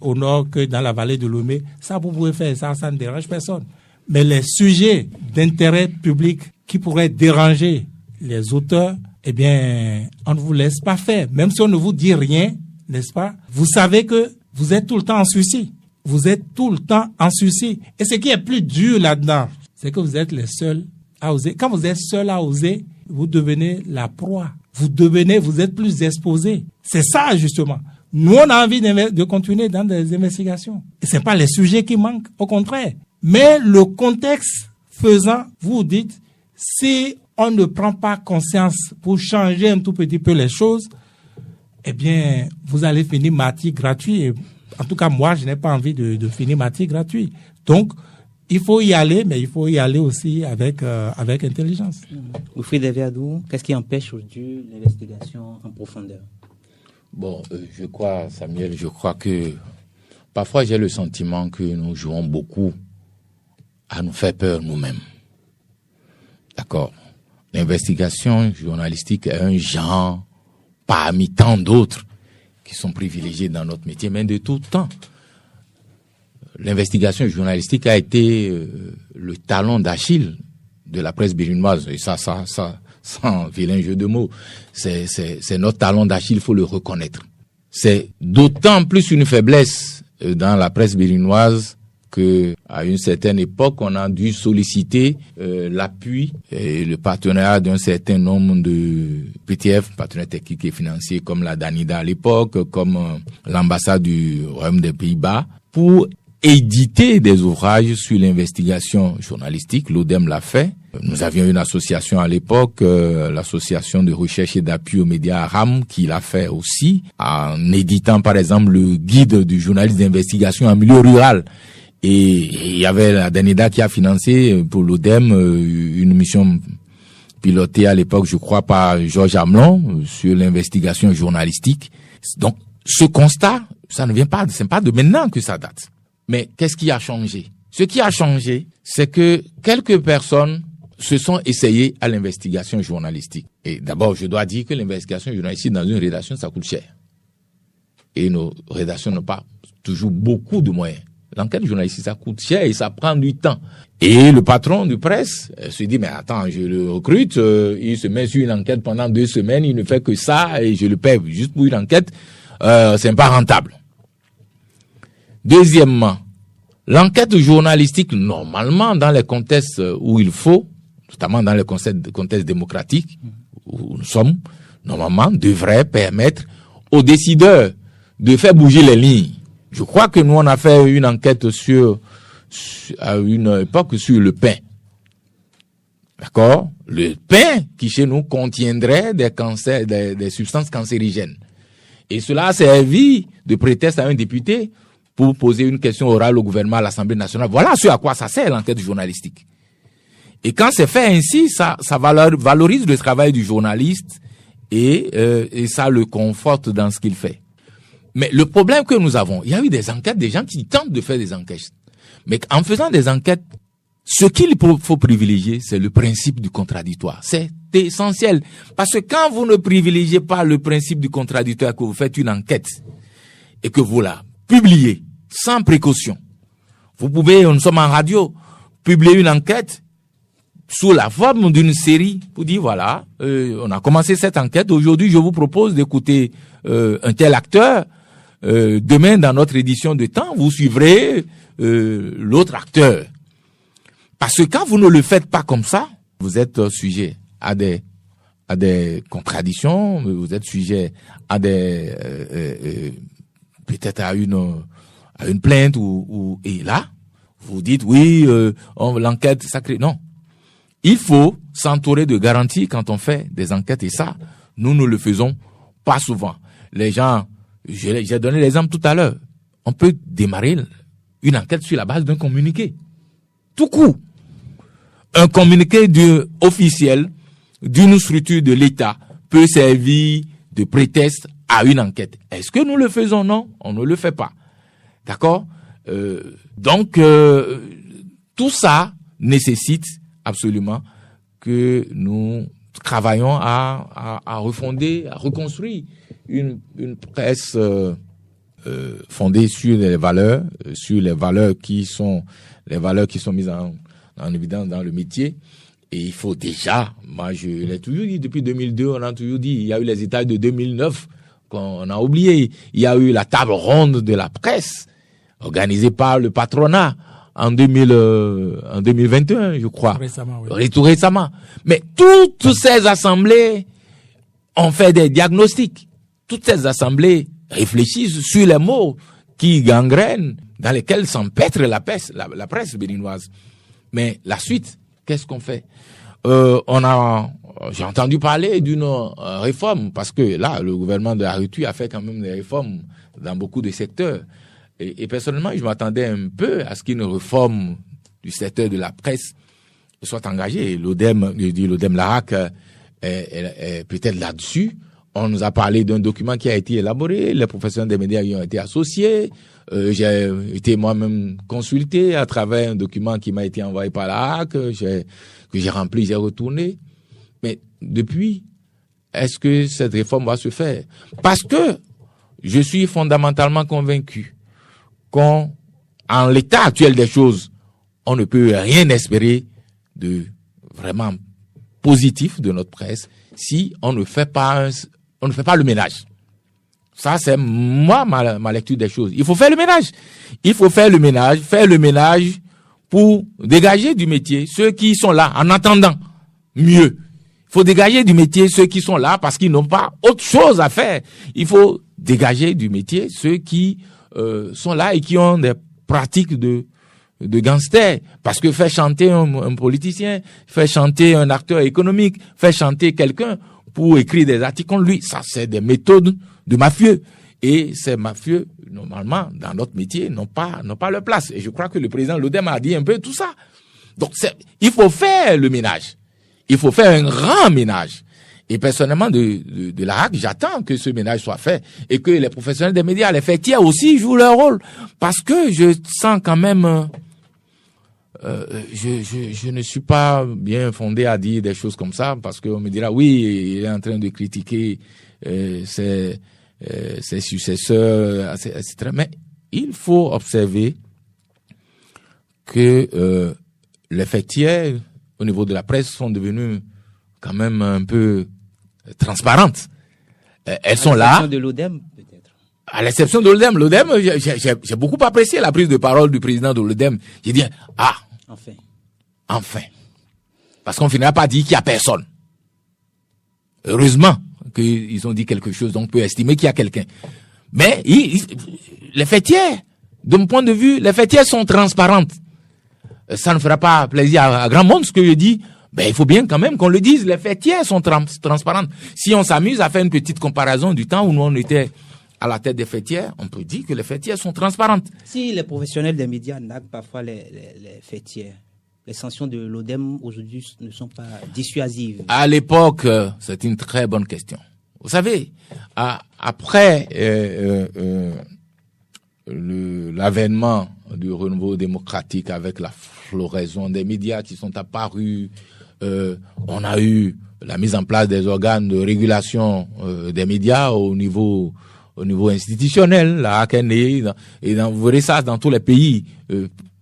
au nord que dans la vallée de Lomé? Ça, vous pouvez faire ça, ça ne dérange personne. Mais les sujets d'intérêt public qui pourraient déranger les auteurs, on ne vous laisse pas faire. Même si on ne vous dit rien, n'est-ce pas? Vous savez que vous êtes tout le temps en souci. vous êtes tout le temps en sursis. Et ce qui est plus dur là-dedans, c'est que vous êtes les seuls à oser. Quand vous êtes seul à oser, vous devenez la proie. Vous êtes plus exposé. C'est ça, justement. Nous, on a envie de continuer dans des investigations. Et c'est pas les sujets qui manquent, au contraire. Mais le contexte faisant, vous dites, si on ne prend pas conscience pour changer un tout petit peu les choses, eh bien, vous allez finir martyr gratuit. Et en tout cas, moi, je n'ai pas envie de finir martyr gratuit. Donc, il faut y aller, mais il faut y aller aussi avec intelligence. Wilfried Verdoux, qu'est-ce qui empêche aujourd'hui l'investigation en profondeur? Bon, je crois, Samuel, que parfois j'ai le sentiment que nous jouons beaucoup à nous faire peur nous-mêmes. D'accord. L'investigation journalistique est un genre parmi tant d'autres qui sont privilégiés dans notre métier, mais de tout temps. L'investigation journalistique a été le talon d'Achille de la presse béninoise. Et ça, sans vilain jeu de mots, c'est notre talon d'Achille, il faut le reconnaître. C'est d'autant plus une faiblesse dans la presse béninoise que, à une certaine époque, on a dû solliciter l'appui et le partenariat d'un certain nombre de PTF, partenaires techniques et financiers, comme la Danida à l'époque, comme l'ambassade du Royaume des Pays-Bas, pour éditer des ouvrages sur l'investigation journalistique. L'ODEM l'a fait. Nous avions une association à l'époque, l'association de recherche et d'appui aux médias RAM, qui l'a fait aussi, en éditant par exemple le guide du journaliste d'investigation en milieu rural. Et il y avait la Danida qui a financé pour l'ODEM une mission pilotée à l'époque, je crois, par Georges Hamelon sur l'investigation journalistique. Donc, ce constat, ça ne vient pas, c'est pas de maintenant que ça date. Mais qu'est-ce qui a changé? Ce qui a changé, c'est que quelques personnes se sont essayées à l'investigation journalistique. Et d'abord, je dois dire que l'investigation journalistique dans une rédaction, ça coûte cher. Et nos rédactions n'ont pas toujours beaucoup de moyens. L'enquête journalistique, ça coûte cher et ça prend du temps. Et le patron de presse se dit, mais attends, je le recrute, il se met sur une enquête pendant 2 semaines, il ne fait que ça et je le paie juste pour une enquête, c'est pas rentable. Deuxièmement, l'enquête journalistique, normalement, dans les contextes où il faut, notamment dans les contextes démocratiques où nous sommes, normalement, devrait permettre aux décideurs de faire bouger les lignes. Je crois que nous, on a fait une enquête à une époque sur le pain. D'accord? Le pain qui, chez nous, contiendrait des substances cancérigènes. Et cela a servi de prétexte à un député pour poser une question orale au gouvernement à l'Assemblée nationale. Voilà ce à quoi ça sert l'enquête journalistique. Et quand c'est fait ainsi, ça valorise le travail du journaliste et ça le conforte dans ce qu'il fait. Mais le problème que nous avons, il y a eu des enquêtes, des gens qui tentent de faire des enquêtes. Mais en faisant des enquêtes, ce qu'il faut privilégier, c'est le principe du contradictoire. C'est essentiel. Parce que quand vous ne privilégiez pas le principe du contradictoire, que vous faites une enquête et que vous la publiez sans précaution, vous pouvez, nous sommes en radio, publier une enquête sous la forme d'une série pour dire voilà, on a commencé cette enquête, aujourd'hui je vous propose d'écouter un tel acteur, demain dans notre édition de temps, vous suivrez l'autre acteur. Parce que quand vous ne le faites pas comme ça, vous êtes sujet à des contradictions, vous êtes sujet à peut-être à une plainte et là, vous dites oui, l'enquête sacrée. Non. Il faut s'entourer de garanties quand on fait des enquêtes et ça, nous ne le faisons pas souvent. Les gens, j'ai donné l'exemple tout à l'heure, on peut démarrer une enquête sur la base d'un communiqué. Tout court. Un communiqué officiel d'une structure de l'État peut servir de prétexte à une enquête. Est-ce que nous le faisons? Non, on ne le fait pas. D'accord? Donc, tout ça nécessite absolument que nous travaillons à refonder, à reconstruire une presse fondée sur les valeurs qui sont mises en évidence dans le métier. Et il faut déjà, moi je l'ai toujours dit, depuis 2002, on a toujours dit, il y a eu les états de 2009 qu'on a oublié. Il y a eu la table ronde de la presse organisé par le patronat en 2021, je crois. Tout récemment. Mais toutes ces assemblées ont fait des diagnostics. Toutes ces assemblées réfléchissent sur les mots qui gangrènent, dans lesquels s'empêtre la presse béninoise. Mais la suite, qu'est-ce qu'on fait? J'ai entendu parler d'une réforme, parce que là, le gouvernement de Arrutu a fait quand même des réformes dans beaucoup de secteurs. Et personnellement, je m'attendais un peu à ce qu'une réforme du secteur de la presse soit engagée. L'ODEM Larac est peut-être là-dessus. On nous a parlé d'un document qui a été élaboré, les professionnels des médias y ont été associés. J'ai été moi-même consulté à travers un document qui m'a été envoyé par Larac, que j'ai rempli, j'ai retourné. Mais depuis, est-ce que cette réforme va se faire? Parce que je suis fondamentalement convaincu qu'en l'état actuel des choses, on ne peut rien espérer de vraiment positif de notre presse si on ne fait pas le ménage. Ça, c'est ma lecture des choses. Il faut faire le ménage. Il faut faire le ménage pour dégager du métier ceux qui sont là en attendant mieux. Il faut dégager du métier ceux qui sont là parce qu'ils n'ont pas autre chose à faire. Il faut dégager du métier ceux qui sont là et qui ont des pratiques de gangsters. Parce que faire chanter un politicien, faire chanter un acteur économique, faire chanter quelqu'un pour écrire des articles contre lui, ça c'est des méthodes de mafieux. Et ces mafieux, normalement, dans notre métier, n'ont pas leur place. Et je crois que le président Lodem a dit un peu tout ça. Donc il faut faire le ménage. Il faut faire un grand ménage. Et personnellement, de la HAC, j'attends que ce ménage soit fait et que les professionnels des médias, les faits tiers aussi jouent leur rôle. Parce que je sens quand même, je ne suis pas bien fondé à dire des choses comme ça parce qu'on me dira, oui, il est en train de critiquer ses successeurs, etc. Mais il faut observer que les faits tiers au niveau de la presse sont devenus quand même un peu transparentes. Elles sont là. À l'exception de l'ODEM, peut-être. À l'exception de l'ODEM. L'ODEM, j'ai beaucoup apprécié la prise de parole du président de l'ODEM. J'ai dit, Enfin. Parce qu'on finira par dire qu'il n'y a personne. Heureusement qu'ils ont dit quelque chose, donc on peut estimer qu'il y a quelqu'un. Mais les faits tiers, de mon point de vue, les faits tiers sont transparentes. Ça ne fera pas plaisir à grand monde ce que je dis. Ben, il faut bien quand même qu'on le dise. Les faits tiers sont transparentes. Si on s'amuse à faire une petite comparaison du temps où nous on était à la tête des faits tiers, on peut dire que les faits tiers sont transparentes. Si les professionnels des médias naguent parfois les faits tiers, les sanctions de l'ODEM aujourd'hui ne sont pas dissuasives. À l'époque, c'est une très bonne question. Vous savez, après l'avènement du renouveau démocratique avec la floraison des médias qui sont apparus, on a eu la mise en place des organes de régulation des médias au niveau institutionnel, la HACN, et vous verrez ça dans tous les pays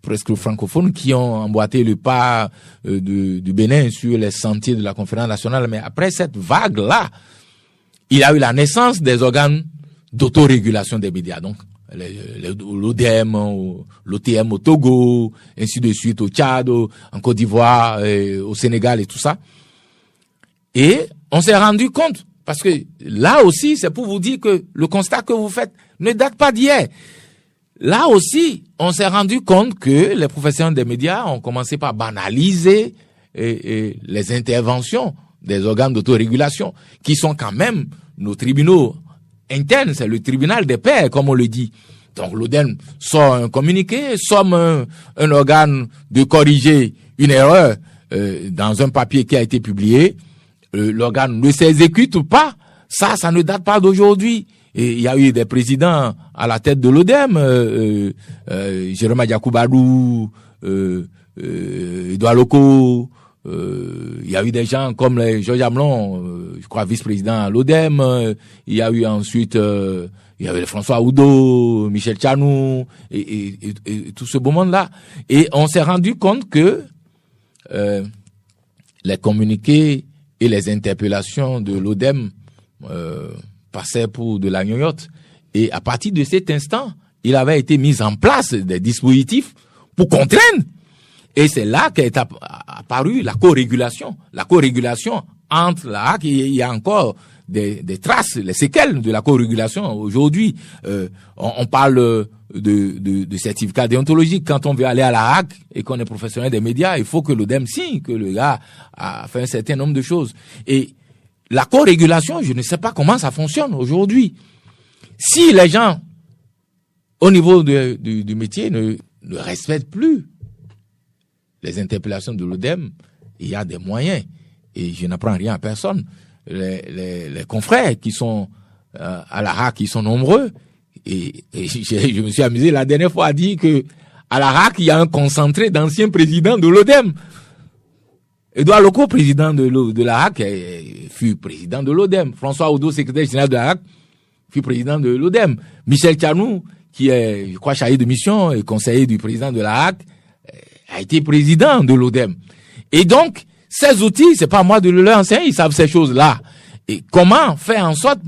presque francophones qui ont emboîté le pas du Bénin sur les sentiers de la conférence nationale. Mais après cette vague-là, il y a eu la naissance des organes d'autorégulation des médias. Donc, l'ODEM, l'OTM au Togo, ainsi de suite au Tchad, en Côte d'Ivoire, au Sénégal et tout ça. Et on s'est rendu compte, parce que là aussi, c'est pour vous dire que le constat que vous faites ne date pas d'hier. Là aussi, on s'est rendu compte que les professionnels des médias ont commencé par banaliser les interventions des organes d'autorégulation, qui sont quand même nos tribunaux internes, c'est le tribunal des pairs, comme on le dit. Donc l'ODEM sort un communiqué, somme un organe de corriger une erreur dans un papier qui a été publié. L'organe ne s'exécute pas. Ça ne date pas d'aujourd'hui. Et il y a eu des présidents à la tête de l'ODEM, Jérôme Diakoubadou, Edouard Loko, il y a eu des gens comme Georges Amelon, je crois vice-président à l'ODEM, il y a eu ensuite il y avait François Oudo, Michel Tchanou et tout ce beau monde-là. Et on s'est rendu compte que les communiqués et les interpellations de l'ODEM passaient pour de la gnognotte. Et à partir de cet instant, il avait été mis en place des dispositifs pour contraindre. Et c'est là qu'est apparue la co-régulation. La co-régulation entre la HAC, il y a encore des traces, les séquelles de la co-régulation. Aujourd'hui, on parle de certificat déontologique. Quand on veut aller à la HAC et qu'on est professionnel des médias, il faut que l'ODEM signe que le gars a fait un certain nombre de choses. Et la co-régulation, je ne sais pas comment ça fonctionne aujourd'hui. Si les gens, au niveau du métier, ne respectent plus les interpellations de l'ODEM, il y a des moyens. Et je n'apprends rien à personne. Les confrères qui sont à la HAC, ils sont nombreux. Et je me suis amusé la dernière fois à dire que à la HAC, il y a un concentré d'anciens présidents de l'ODEM. Edouard Loko, président de la HAC, fut président de l'ODEM. François Odo, secrétaire général de la HAC, fut président de l'ODEM. Michel Tchanou, qui est, je crois, chargé de mission et conseiller du président de la HAC, a été président de l'ODEM. Et donc, ces outils, c'est pas moi de leur enseigner, ils savent ces choses-là. Et comment faire en sorte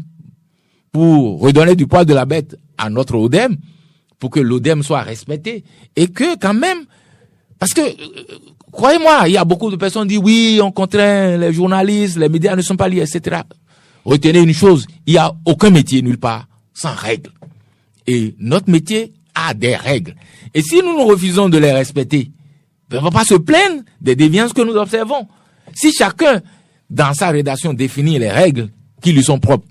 pour redonner du poil de la bête à notre ODEM, pour que l'ODEM soit respecté, et que quand même, parce que, croyez-moi, il y a beaucoup de personnes qui disent oui, on contraint les journalistes, les médias ne sont pas liés, etc. Retenez une chose, il n'y a aucun métier nulle part sans règles. Et notre métier a des règles. Et si nous nous refusons de les respecter, on ne va pas se plaindre des déviances que nous observons. Si chacun, dans sa rédaction, définit les règles qui lui sont propres,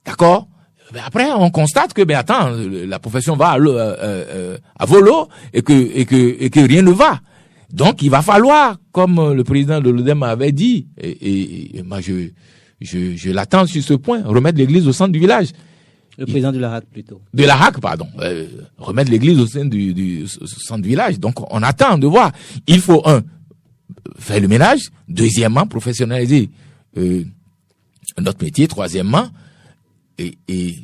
d'accord? Mais après, on constate que, attends, la profession va à volo et que rien ne va. Donc, il va falloir, comme le président de l'ODEM avait dit, et moi, je l'attends sur ce point, remettre l'église au centre du village. Le président de la HAC, plutôt. De la HAC, pardon. Remettre l'église au sein du centre du village. Donc, on attend de voir. Il faut, faire le ménage. Deuxièmement, professionnaliser notre métier. Troisièmement, et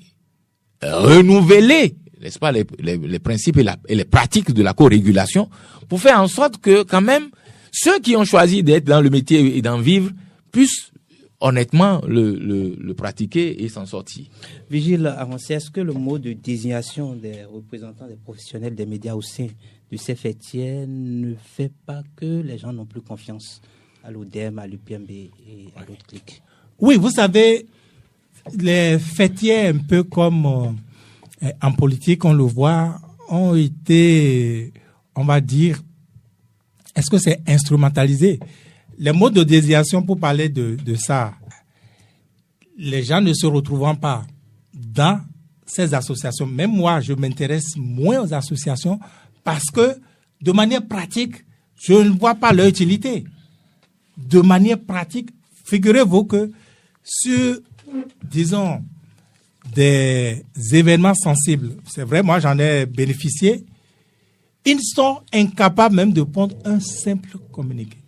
renouveler, n'est-ce pas, les principes et les pratiques de la co-régulation pour faire en sorte que, quand même, ceux qui ont choisi d'être dans le métier et d'en vivre puissent honnêtement le pratiquer et s'en sortir. Vigile avancé, est-ce que le mot de désignation des représentants des professionnels des médias au sein de ces fêtiers ne fait pas que les gens n'ont plus confiance à l'ODEM, à l'UPMB et à d'autres clics? Oui, vous savez, les fêtiers, un peu comme en politique, on le voit, ont été, on va dire, est-ce que c'est instrumentalisé? Les mots de désignation, pour parler de ça, les gens ne se retrouvant pas dans ces associations, même moi, je m'intéresse moins aux associations parce que, de manière pratique, je ne vois pas leur utilité. De manière pratique, figurez-vous que sur, disons, des événements sensibles, c'est vrai, moi j'en ai bénéficié, ils sont incapables même de prendre un simple communiqué.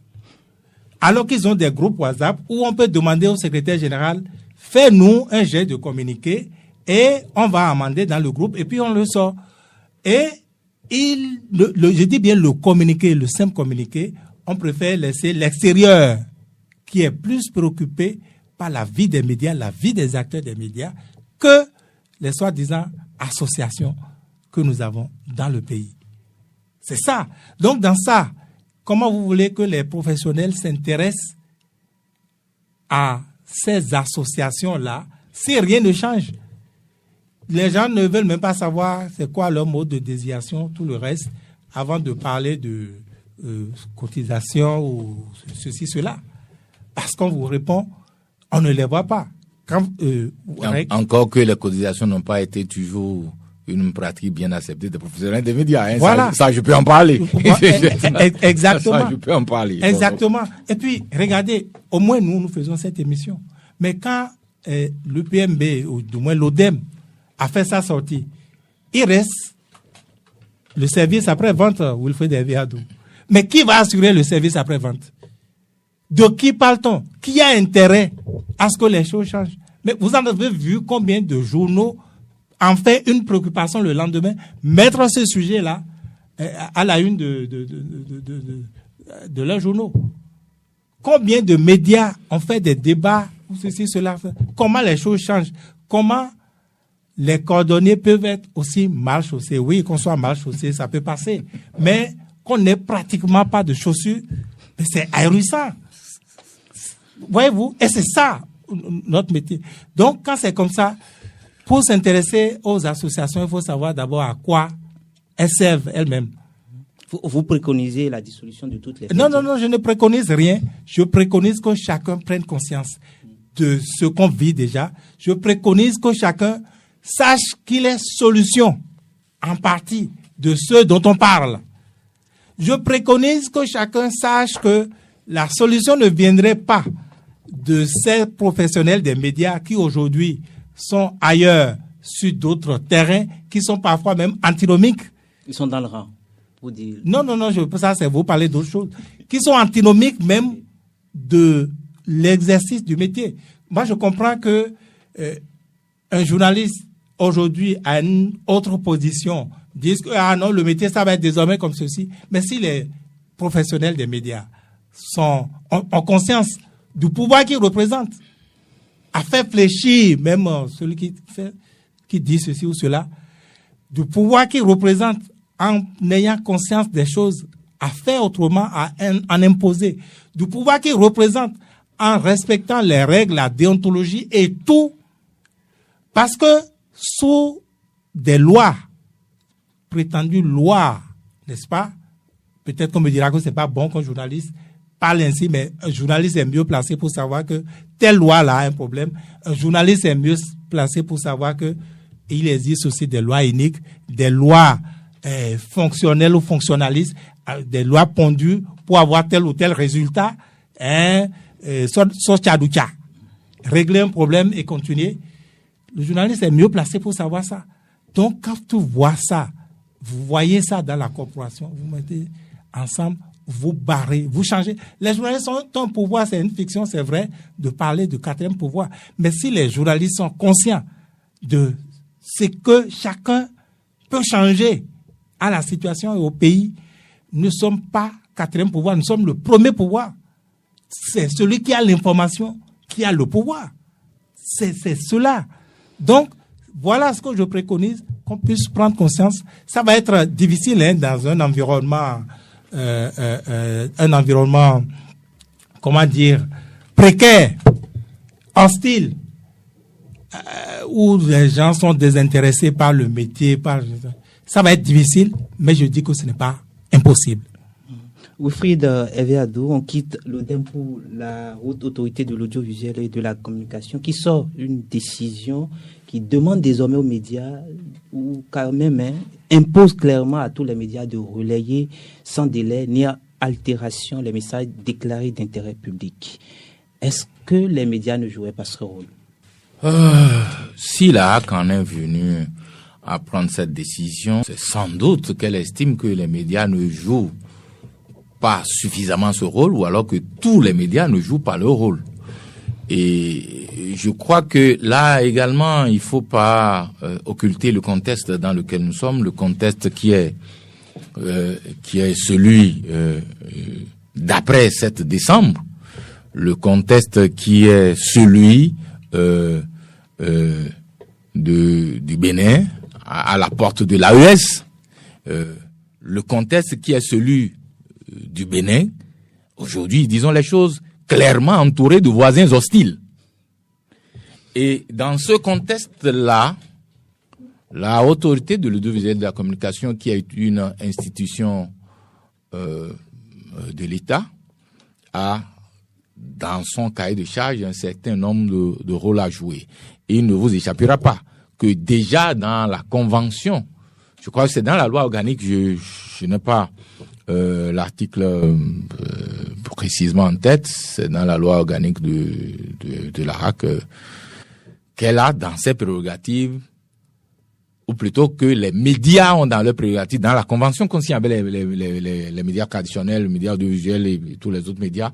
Alors qu'ils ont des groupes WhatsApp où on peut demander au secrétaire général, fais-nous un jet de communiqué et on va amender dans le groupe et puis on le sort. Et je dis bien le communiqué, le simple communiqué, on préfère laisser l'extérieur qui est plus préoccupé par la vie des médias, la vie des acteurs des médias, que les soi-disant associations que nous avons dans le pays. C'est ça. Donc dans ça, comment vous voulez que les professionnels s'intéressent à ces associations-là si rien ne change? Les gens ne veulent même pas savoir c'est quoi leur mode de désignation, tout le reste, avant de parler de cotisation ou ceci, cela. Parce qu'on vous répond, on ne les voit pas. Encore que les cotisations n'ont pas été toujours une pratique bien acceptée des professionnels des médias. Hein. Voilà. Ça, je peux en parler. Exactement. Ça, je peux en parler. Exactement. Et puis, regardez, au moins nous faisons cette émission. Mais quand l'UPMB, ou du moins l'ODEM, a fait sa sortie, il reste le service après-vente, Wilfred Herviadou. Mais qui va assurer le service après-vente? De qui parle-t-on? Qui a intérêt à ce que les choses changent? Mais vous en avez vu combien de journaux en fait une préoccupation le lendemain, mettre ce sujet-là à la une de leurs journaux. Combien de médias ont fait des débats, ceci, cela, comment les choses changent, comment Les cordonniers peuvent être aussi mal chaussés. Oui, qu'on soit mal chaussé, ça peut passer. Mais qu'on n'ait pratiquement pas de chaussures, c'est ahurissant. Voyez-vous? Et c'est ça, notre métier. Donc, quand c'est comme ça, pour s'intéresser aux associations, il faut savoir d'abord à quoi elles servent elles-mêmes. Vous préconisez la dissolution de toutes les... Non, je ne préconise rien. Je préconise que chacun prenne conscience de ce qu'on vit déjà. Je préconise que chacun sache qu'il est solution en partie de ce dont on parle. Je préconise que chacun sache que la solution ne viendrait pas de ces professionnels des médias qui aujourd'hui sont ailleurs sur d'autres terrains qui sont parfois même antinomiques. Ils sont dans le rang. Pour dire... Non, ça c'est vous parler d'autres choses. Qui sont antinomiques même de l'exercice du métier. Moi, je comprends que un journaliste aujourd'hui a une autre position, dise que ah non, le métier ça va être désormais comme ceci. Mais si les professionnels des médias ont conscience du pouvoir qu'ils représentent, a fait fléchir même celui qui dit ceci ou cela, du pouvoir qu'ils représentent en ayant conscience des choses, à faire autrement, en imposer, du pouvoir qu'ils représentent en respectant les règles, la déontologie et tout, parce que sous des lois, prétendues lois, n'est-ce pas? Peut-être qu'on me dira que c'est pas bon qu'un journaliste parle ainsi, mais un journaliste est mieux placé pour savoir que telle loi-là a un problème. Un journaliste est mieux placé pour savoir que il existe aussi des lois iniques, des lois fonctionnelles ou fonctionnalistes, des lois pondues pour avoir tel ou tel résultat, régler un problème et continuer. Le journaliste est mieux placé pour savoir ça. Donc, quand tu vois ça, vous voyez ça dans la corporation, vous mettez ensemble, vous barrez, vous changez. Les journalistes ont un pouvoir, c'est une fiction, c'est vrai, de parler de quatrième pouvoir. Mais si les journalistes sont conscients de ce que chacun peut changer à la situation et au pays, nous ne sommes pas quatrième pouvoir, nous sommes le premier pouvoir. C'est celui qui a l'information qui a le pouvoir. C'est cela. Donc, voilà ce que je préconise, qu'on puisse prendre conscience. Ça va être difficile dans un environnement, comment dire, précaire, hostile, où les gens sont désintéressés par le métier. Ça va être difficile, mais je dis que ce n'est pas impossible. Wilfried Hervé-Addo, on quitte l'ODEM pour la Haute Autorité de l'Audiovisuel et de la Communication qui sort une décision qui demande désormais aux médias, ou quand même impose clairement à tous les médias de relayer sans délai ni altération les messages déclarés d'intérêt public. Est-ce que les médias ne jouaient pas ce rôle? Si la HAC en est venue à prendre cette décision, c'est sans doute qu'elle estime que les médias ne jouent pas suffisamment ce rôle, ou alors que tous les médias ne jouent pas leur rôle. Et je crois que là également, il faut pas occulter le contexte dans lequel nous sommes, le contexte qui est celui d'après 7 décembre, le contexte qui est celui du Bénin à la porte de l'AES, le contexte qui est celui du Bénin, aujourd'hui, disons les choses, clairement entouré de voisins hostiles. Et dans ce contexte-là, la Autorité de l'Audiovisuel et de la Communication, qui est une institution de l'État, a dans son cahier de charge un certain nombre de rôles à jouer. Et il ne vous échappera pas que déjà dans la convention, je crois que c'est dans la loi organique, je n'ai pas l'article précisément en tête, c'est dans la loi organique de la HAC qu'elle a dans ses prérogatives, ou plutôt que les médias ont dans leurs prérogatives, dans la convention qu'on signe avec les médias traditionnels, les médias audiovisuels et tous les autres médias,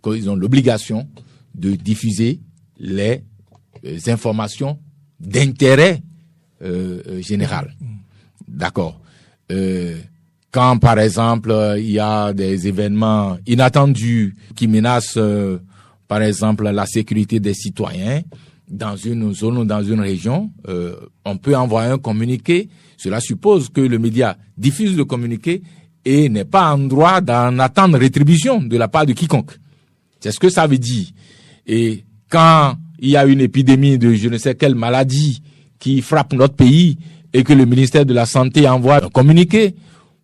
qu'ils ont l'obligation de diffuser les informations d'intérêt général. D'accord. Quand, par exemple, il y a des événements inattendus qui menacent, par exemple, la sécurité des citoyens, dans une zone ou dans une région, on peut envoyer un communiqué. Cela suppose que le média diffuse le communiqué et n'est pas en droit d'en attendre rétribution de la part de quiconque. C'est ce que ça veut dire. Et quand il y a une épidémie de je ne sais quelle maladie qui frappe notre pays et que le ministère de la Santé envoie un communiqué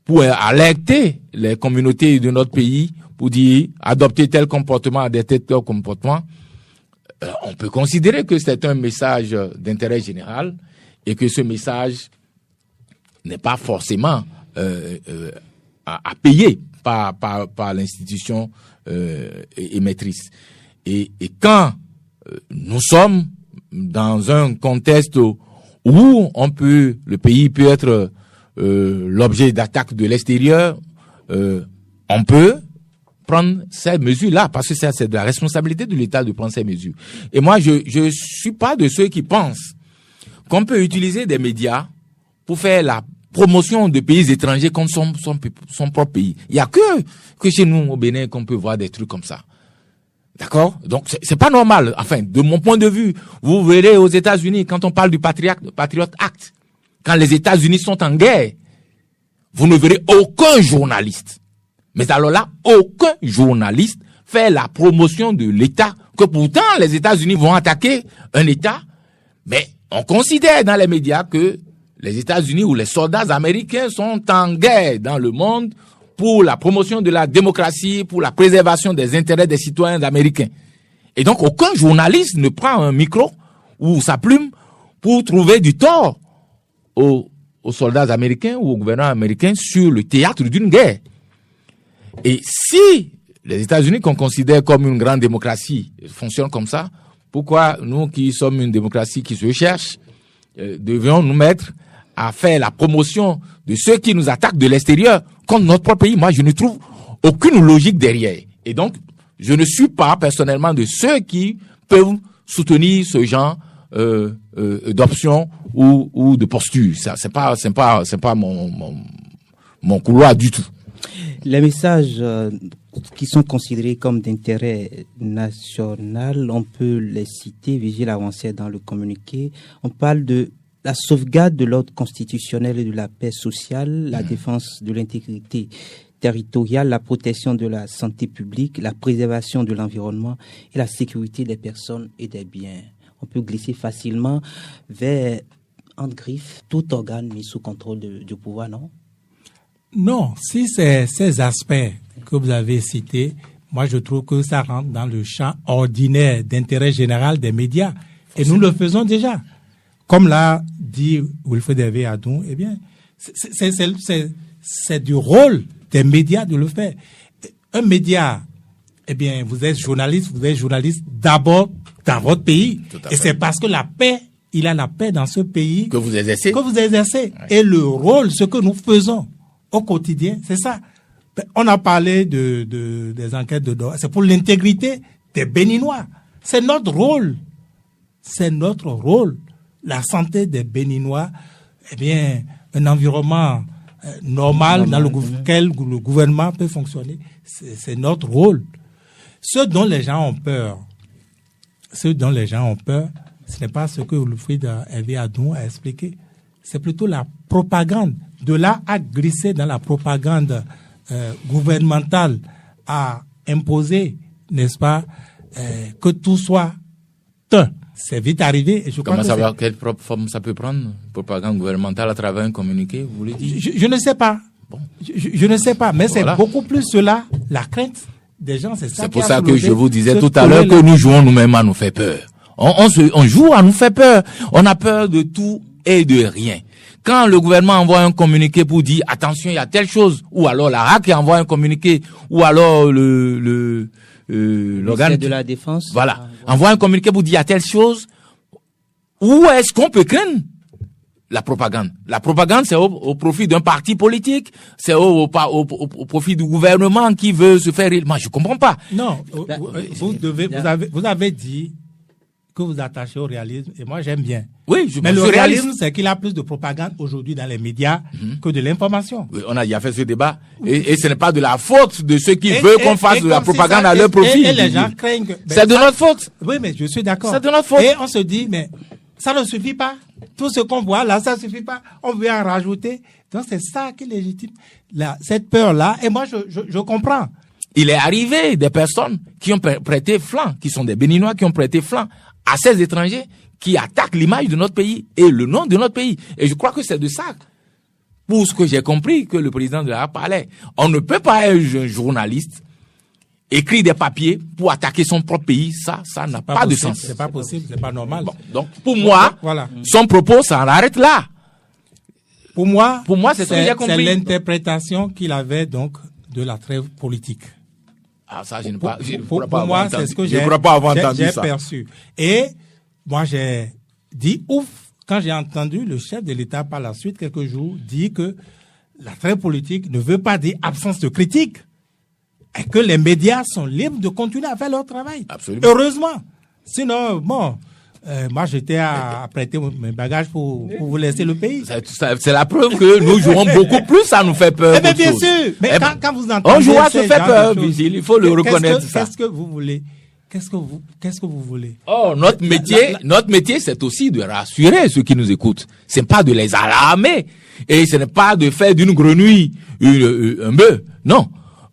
pour alerter les communautés de notre pays pour dire adopter tel comportement, adopter tel comportement, on peut considérer que c'est un message d'intérêt général et que ce message n'est pas forcément à payer par l'institution émettrice. Et quand nous sommes dans un contexte où le pays peut être l'objet d'attaques de l'extérieur, on peut prendre ces mesures-là, parce que c'est de la responsabilité de l'État de prendre ces mesures. Et moi, je suis pas de ceux qui pensent qu'on peut utiliser des médias pour faire la promotion de pays étrangers comme son propre pays. Il y a que chez nous, au Bénin, qu'on peut voir des trucs comme ça. D'accord? Donc, c'est pas normal. Enfin, de mon point de vue, vous verrez aux États-Unis, quand on parle du Patriot Act, quand les États-Unis sont en guerre, vous ne verrez aucun journaliste. Mais alors là, aucun journaliste fait la promotion de l'État, que pourtant les États-Unis vont attaquer un État, mais on considère dans les médias que les États-Unis ou les soldats américains sont en guerre dans le monde pour la promotion de la démocratie, pour la préservation des intérêts des citoyens américains. Et donc, aucun journaliste ne prend un micro ou sa plume pour trouver du tort aux soldats américains ou au gouvernement américain sur le théâtre d'une guerre. Et si les États-Unis qu'on considère comme une grande démocratie fonctionnent comme ça, pourquoi nous qui sommes une démocratie qui se cherche, devions nous mettre à faire la promotion de ceux qui nous attaquent de l'extérieur contre notre propre pays? Moi, je ne trouve aucune logique derrière. Et donc, je ne suis pas personnellement de ceux qui peuvent soutenir ce genre d'options ou de postures. Ça, c'est pas mon couloir du tout. Les messages qui sont considérés comme d'intérêt national, on peut les citer. Vigile avancé dans le communiqué. On parle de la sauvegarde de l'ordre constitutionnel et de la paix sociale, la défense de l'intégrité territoriale, la protection de la santé publique, la préservation de l'environnement et la sécurité des personnes et des biens. On peut glisser facilement vers, entre griffes, tout organe mis sous contrôle du pouvoir, non? Non, si c'est ces aspects que vous avez cités, moi je trouve que ça rentre dans le champ ordinaire d'intérêt général des médias. Et nous le faisons déjà. Comme l'a dit Wilfred Hervé Adon, eh bien, c'est du rôle des médias de le faire. Un média, eh bien, vous êtes journaliste d'abord dans votre pays. Et c'est parce que il a la paix dans ce pays que vous exercez. Ouais. Et le rôle, ce que nous faisons au quotidien, c'est ça. On a parlé des enquêtes de Doha. C'est pour l'intégrité des Béninois. C'est notre rôle. La santé des Béninois, eh bien, un environnement normal dans lequel le gouvernement peut fonctionner, c'est notre rôle. Ce dont les gens ont peur, ce n'est pas ce que Wilfred Hervé Adon a expliqué. C'est plutôt la propagande. De là à glisser dans la propagande gouvernementale, à imposer, n'est-ce pas, que tout soit un. C'est vite arrivé. Et comment ça va, quelle forme ça peut prendre? Propagande gouvernementale à travers un communiqué, vous voulez dire? Je ne sais pas. Bon. Je ne sais pas, mais voilà. C'est beaucoup plus cela, la crainte des gens. C'est pour ça que je vous disais tout à l'heure que nous jouons nous-mêmes à nous faire peur. On joue à nous faire peur. On a peur de tout et de rien. Quand le gouvernement envoie un communiqué pour dire attention, il y a telle chose, ou alors la RAC envoie un communiqué, ou alors l'organe de la défense, voilà, envoie un communiqué pour dire il y a telle chose, où est-ce qu'on peut craindre la propagande? La propagande, c'est au profit d'un parti politique, c'est au profit du gouvernement qui veut se faire. Moi, je comprends pas. Non, vous avez dit que vous attachez au réalisme, et moi j'aime bien. Oui, mais le réalisme, c'est qu'il a plus de propagande aujourd'hui dans les médias que de l'information. Oui, on a déjà fait ce débat, et ce n'est pas de la faute de ceux qui veulent qu'on fasse de la propagande à leur profit. Et les gens craignent que... C'est de notre faute. Oui, mais je suis d'accord. C'est de notre faute. Et on se dit, mais ça ne suffit pas. Tout ce qu'on voit là, ça ne suffit pas. On veut en rajouter. Donc c'est ça qui légitime cette peur-là. Et moi, je comprends. Il est arrivé des personnes qui ont prêté flanc, qui sont des Béninois, qui ont prêté flanc à ces étrangers qui attaquent l'image de notre pays et le nom de notre pays. Et je crois que c'est de ça, pour ce que j'ai compris, que le président de la République parlait. On ne peut pas être un journaliste, écrire des papiers pour attaquer son propre pays. Ça n'a pas de sens. C'est pas possible, c'est pas normal. Bon, donc, pour moi, voilà. son propos s'en arrête là. Pour moi, c'est ce que j'ai compris. C'est l'interprétation qu'il avait donc de la trêve politique. Ah, ça, je ne pour crois pas moi, avoir c'est ce que j'ai perçu. Et moi, j'ai dit ouf quand j'ai entendu le chef de l'État par la suite, quelques jours, dire que la trêve politique ne veut pas dire absence de critique et que les médias sont libres de continuer à faire leur travail. Absolument. Heureusement. Sinon, bon... moi, j'étais à prêter mes bagages pour vous laisser le pays. C'est la preuve que nous jouons beaucoup plus, ça nous fait peur. Eh bien, bien sûr. Mais quand vous entendez on joue à se faire peur, Vigile, il faut le reconnaître ça. Qu'est-ce que vous voulez? Qu'est-ce que vous voulez? Oh, notre métier, c'est aussi de rassurer ceux qui nous écoutent. C'est pas de les alarmer. Et ce n'est pas de faire d'une grenouille un bœuf. Non.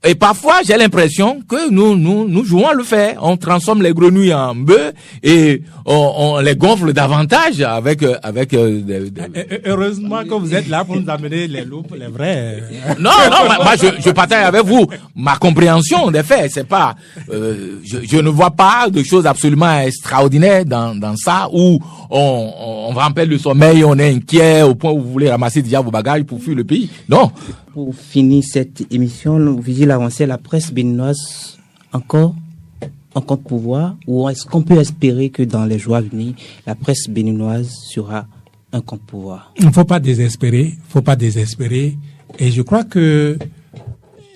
Et parfois, j'ai l'impression que nous jouons à le faire. On transforme les grenouilles en bœufs et on les gonfle davantage avec Heureusement que vous êtes là pour nous amener les loupes, les vrais. Non, moi, je partage avec vous ma compréhension des faits. C'est pas, je ne vois pas de choses absolument extraordinaires dans ça où on rappelle le sommeil, on est inquiet au point où vous voulez ramasser déjà vos bagages pour fuir le pays. Non. Pour finir cette émission, nous Vigile avancer, la presse béninoise encore en contre-pouvoir, ou est-ce qu'on peut espérer que dans les jours à venir, la presse béninoise sera un contre-pouvoir? Il ne faut pas désespérer, et je crois que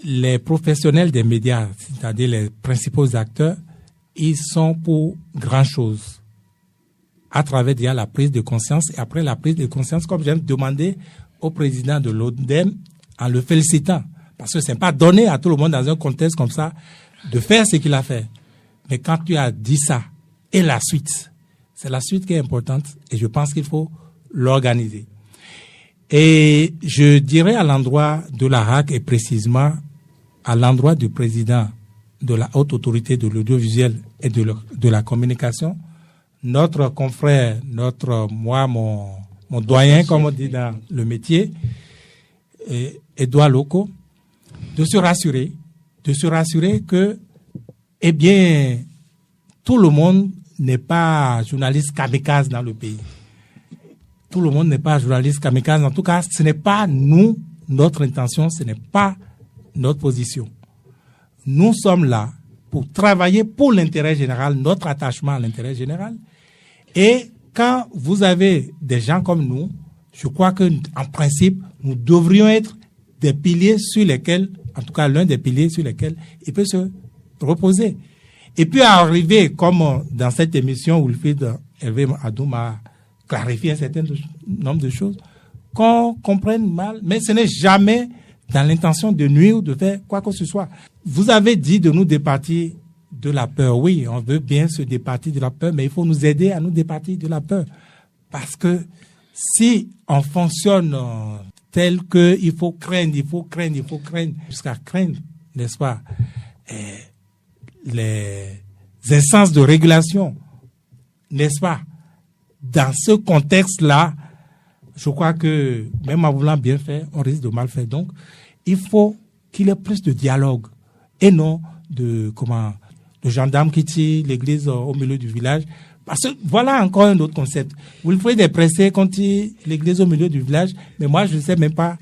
les professionnels des médias, c'est-à-dire les principaux acteurs, ils sont pour grand chose à travers déjà la prise de conscience, et après la prise de conscience, comme j'aime demander au président de l'ODEM, en le félicitant, parce que c'est pas donné à tout le monde dans un contexte comme ça de faire ce qu'il a fait. Mais quand tu as dit ça, et la suite, c'est la suite qui est importante, et je pense qu'il faut l'organiser. Et je dirais à l'endroit de la RAC, et précisément à l'endroit du président de la haute autorité de l'audiovisuel et de la communication, notre confrère, mon doyen, comme on dit dans le métier, Edouard Loko, de se rassurer que, eh bien, tout le monde n'est pas journaliste kamikaze dans le pays. Tout le monde n'est pas journaliste kamikaze. En tout cas, ce n'est pas notre intention, ce n'est pas notre position. Nous sommes là pour travailler pour l'intérêt général, notre attachement à l'intérêt général. Et quand vous avez des gens comme nous, je crois que, en principe, nous devrions être des piliers sur lesquels, en tout cas l'un des piliers sur lesquels il peut se reposer. Et puis arriver, comme dans cette émission, Wilfried Hervé Adoum a clarifié un certain nombre de choses, qu'on comprenne mal, mais ce n'est jamais dans l'intention de nuire ou de faire quoi que ce soit. Vous avez dit de nous départir de la peur. Oui, on veut bien se départir de la peur, mais il faut nous aider à nous départir de la peur. Parce que si on fonctionne tel que il faut craindre, jusqu'à craindre, n'est-ce pas, les instances de régulation, n'est-ce pas, dans ce contexte-là, je crois que même en voulant bien faire, on risque de mal faire. Donc, il faut qu'il y ait plus de dialogue et non de gendarmes qui tirent l'église au milieu du village. Parce que voilà encore un autre concept. Wilfried est pressé qu'on tire l'église au milieu du village, mais moi je ne sais même pas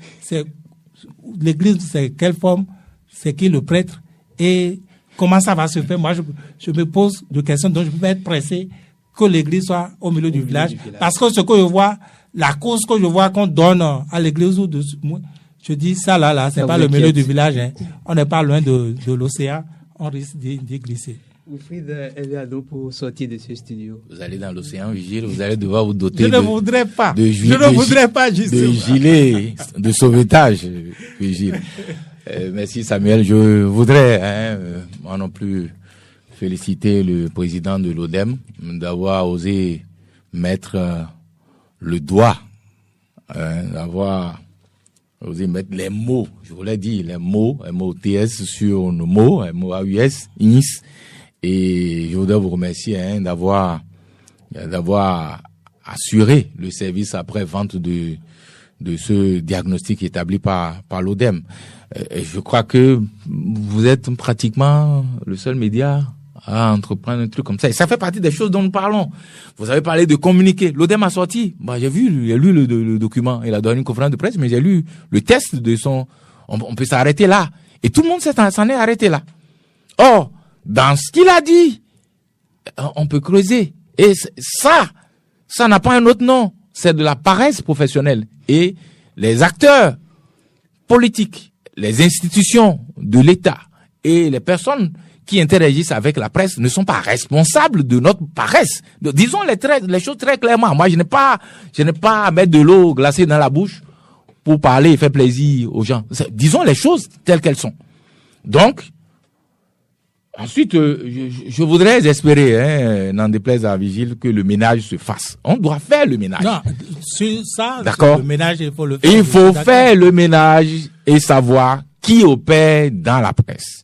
l'église c'est quelle forme, c'est qui le prêtre et comment ça va se faire. Moi je me pose des questions, donc je peux être pressé que l'église soit au milieu du village. Parce que ce que je vois, la cause que je vois qu'on donne à l'église ou je dis ça là, c'est pas le milieu du village, hein. On n'est pas loin de l'océan, on risque d'y glisser. Wilfried Hervé Adon, pour sortir de ce studio. Vous allez dans l'océan, Vigile, vous allez devoir vous doter je ne voudrais pas, justement. De gilets de sauvetage, Vigile. Merci Samuel. Je voudrais, moi non plus, féliciter le président de l'ODEM d'avoir osé mettre le doigt, d'avoir osé mettre les mots, je vous l'ai dit, les mots, MOTS sur nos mots, MOAUS, INIS. Et je voudrais vous remercier d'avoir assuré le service après-vente de ce diagnostic établi par l'ODEM. Je crois que vous êtes pratiquement le seul média à entreprendre un truc comme ça. Et ça fait partie des choses dont nous parlons. Vous avez parlé de communiquer. L'ODEM a sorti. J'ai lu le document. Il a donné une conférence de presse, mais j'ai lu le test de son... On peut s'arrêter là. Et tout le monde s'en est arrêté là. Or, dans ce qu'il a dit, on peut creuser. Et ça n'a pas un autre nom. C'est de la paresse professionnelle. Et les acteurs politiques, les institutions de l'État et les personnes qui interagissent avec la presse ne sont pas responsables de notre paresse. Disons les choses très clairement. Moi, je n'ai pas à mettre de l'eau glacée dans la bouche pour parler et faire plaisir aux gens. Disons les choses telles qu'elles sont. Donc, ensuite, je voudrais espérer, n'en déplaise à Vigile, que le ménage se fasse. On doit faire le ménage. Non, sur ça, d'accord. Le ménage, il faut le faire. Il faut faire le ménage et savoir qui opère dans la presse.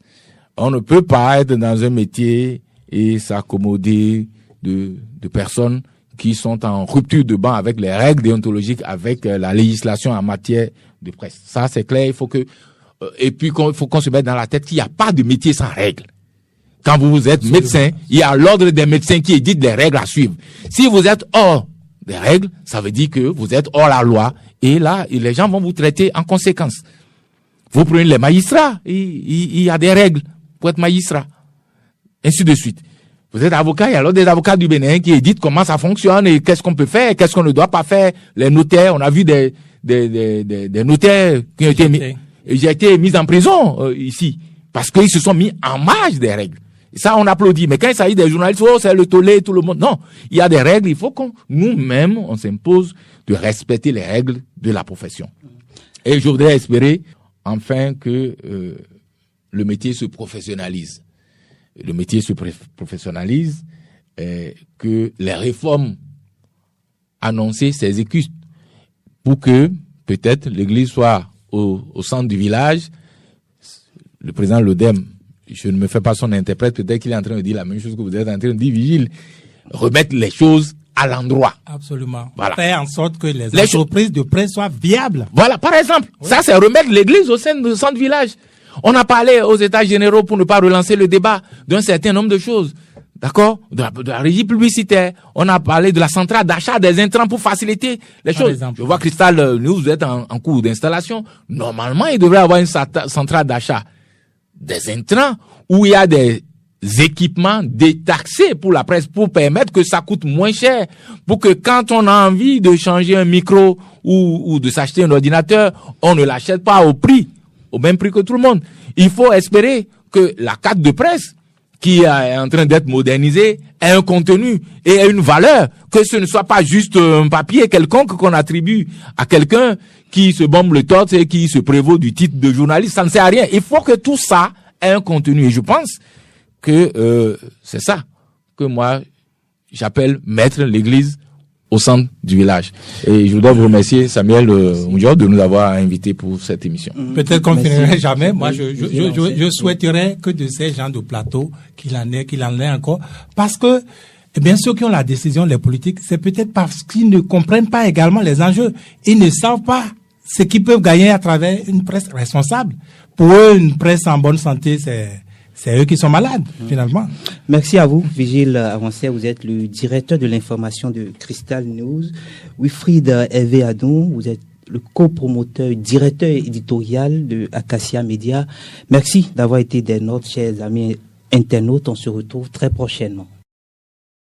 On ne peut pas être dans un métier et s'accommoder de personnes qui sont en rupture de banc avec les règles déontologiques, avec la législation en matière de presse. Ça, c'est clair. Il faut et puis il faut qu'on se mette dans la tête qu'il n'y a pas de métier sans règles. Quand vous êtes médecin, il y a l'ordre des médecins qui édite des règles à suivre. Si vous êtes hors des règles, ça veut dire que vous êtes hors la loi. Et là, les gens vont vous traiter en conséquence. Vous prenez les magistrats, il y a des règles pour être magistrat. Ainsi de suite. Vous êtes avocat, il y a l'ordre des avocats du Bénin qui édite comment ça fonctionne et qu'est-ce qu'on peut faire, qu'est-ce qu'on ne doit pas faire. Les notaires, on a vu des notaires qui ont été mis en prison ici parce qu'ils se sont mis en marge des règles. Et ça, on applaudit. Mais quand il s'agit des journalistes, c'est le tollé, tout le monde. Non, il y a des règles. Il faut qu'on nous-mêmes, on s'impose de respecter les règles de la profession. Et je voudrais espérer enfin que le métier se professionnalise. Le métier se professionnalise, que les réformes annoncées s'exécutent pour que peut-être l'église soit au centre du village. Le président de l'ODEM, je ne me fais pas son interprète, peut-être qu'il est en train de dire la même chose que vous êtes en train de dire, Vigile, remettre les choses à l'endroit. Absolument. Voilà. Faire en sorte que les entreprises de presse soient viables. Voilà, par exemple. Oui. Ça, c'est remettre l'église au sein du centre village. On a parlé aux États généraux, pour ne pas relancer le débat, d'un certain nombre de choses. D'accord? De la régie publicitaire. On a parlé de la centrale d'achat des intrants pour faciliter les choses. Exemple. Je vois Cristal News, vous êtes en cours d'installation. Normalement, il devrait y avoir une centrale d'achat des intrants où il y a des équipements détaxés pour la presse pour permettre que ça coûte moins cher, pour que quand on a envie de changer un micro ou de s'acheter un ordinateur, on ne l'achète pas au même prix que tout le monde. Il faut espérer que la carte de presse qui est en train d'être modernisée ait un contenu et ait une valeur, que ce ne soit pas juste un papier quelconque qu'on attribue à quelqu'un qui se bombe le torse et qui se prévaut du titre de journaliste. Ça ne sert à rien. Il faut que tout ça ait un contenu. Et je pense que c'est ça que moi j'appelle mettre l'église au centre du village. Et je voudrais vous remercier, Samuel Oundior, de nous avoir invités pour cette émission. Peut-être qu'on ne finirait jamais. Moi, je souhaiterais que de ces gens de plateau, qu'il en ait encore. Parce que, bien ceux qui ont la décision, les politiques, c'est peut-être parce qu'ils ne comprennent pas également les enjeux. Ils ne savent pas ce qu'ils peuvent gagner à travers une presse responsable. Pour eux, une presse en bonne santé, c'est eux qui sont malades, finalement. Merci à vous, Vigile Avancé. Vous êtes le directeur de l'information de Cristal News. Wilfried Hervé Adon, vous êtes le copromoteur, directeur éditorial de Acacia Media. Merci d'avoir été des nôtres, chers amis internautes. On se retrouve très prochainement.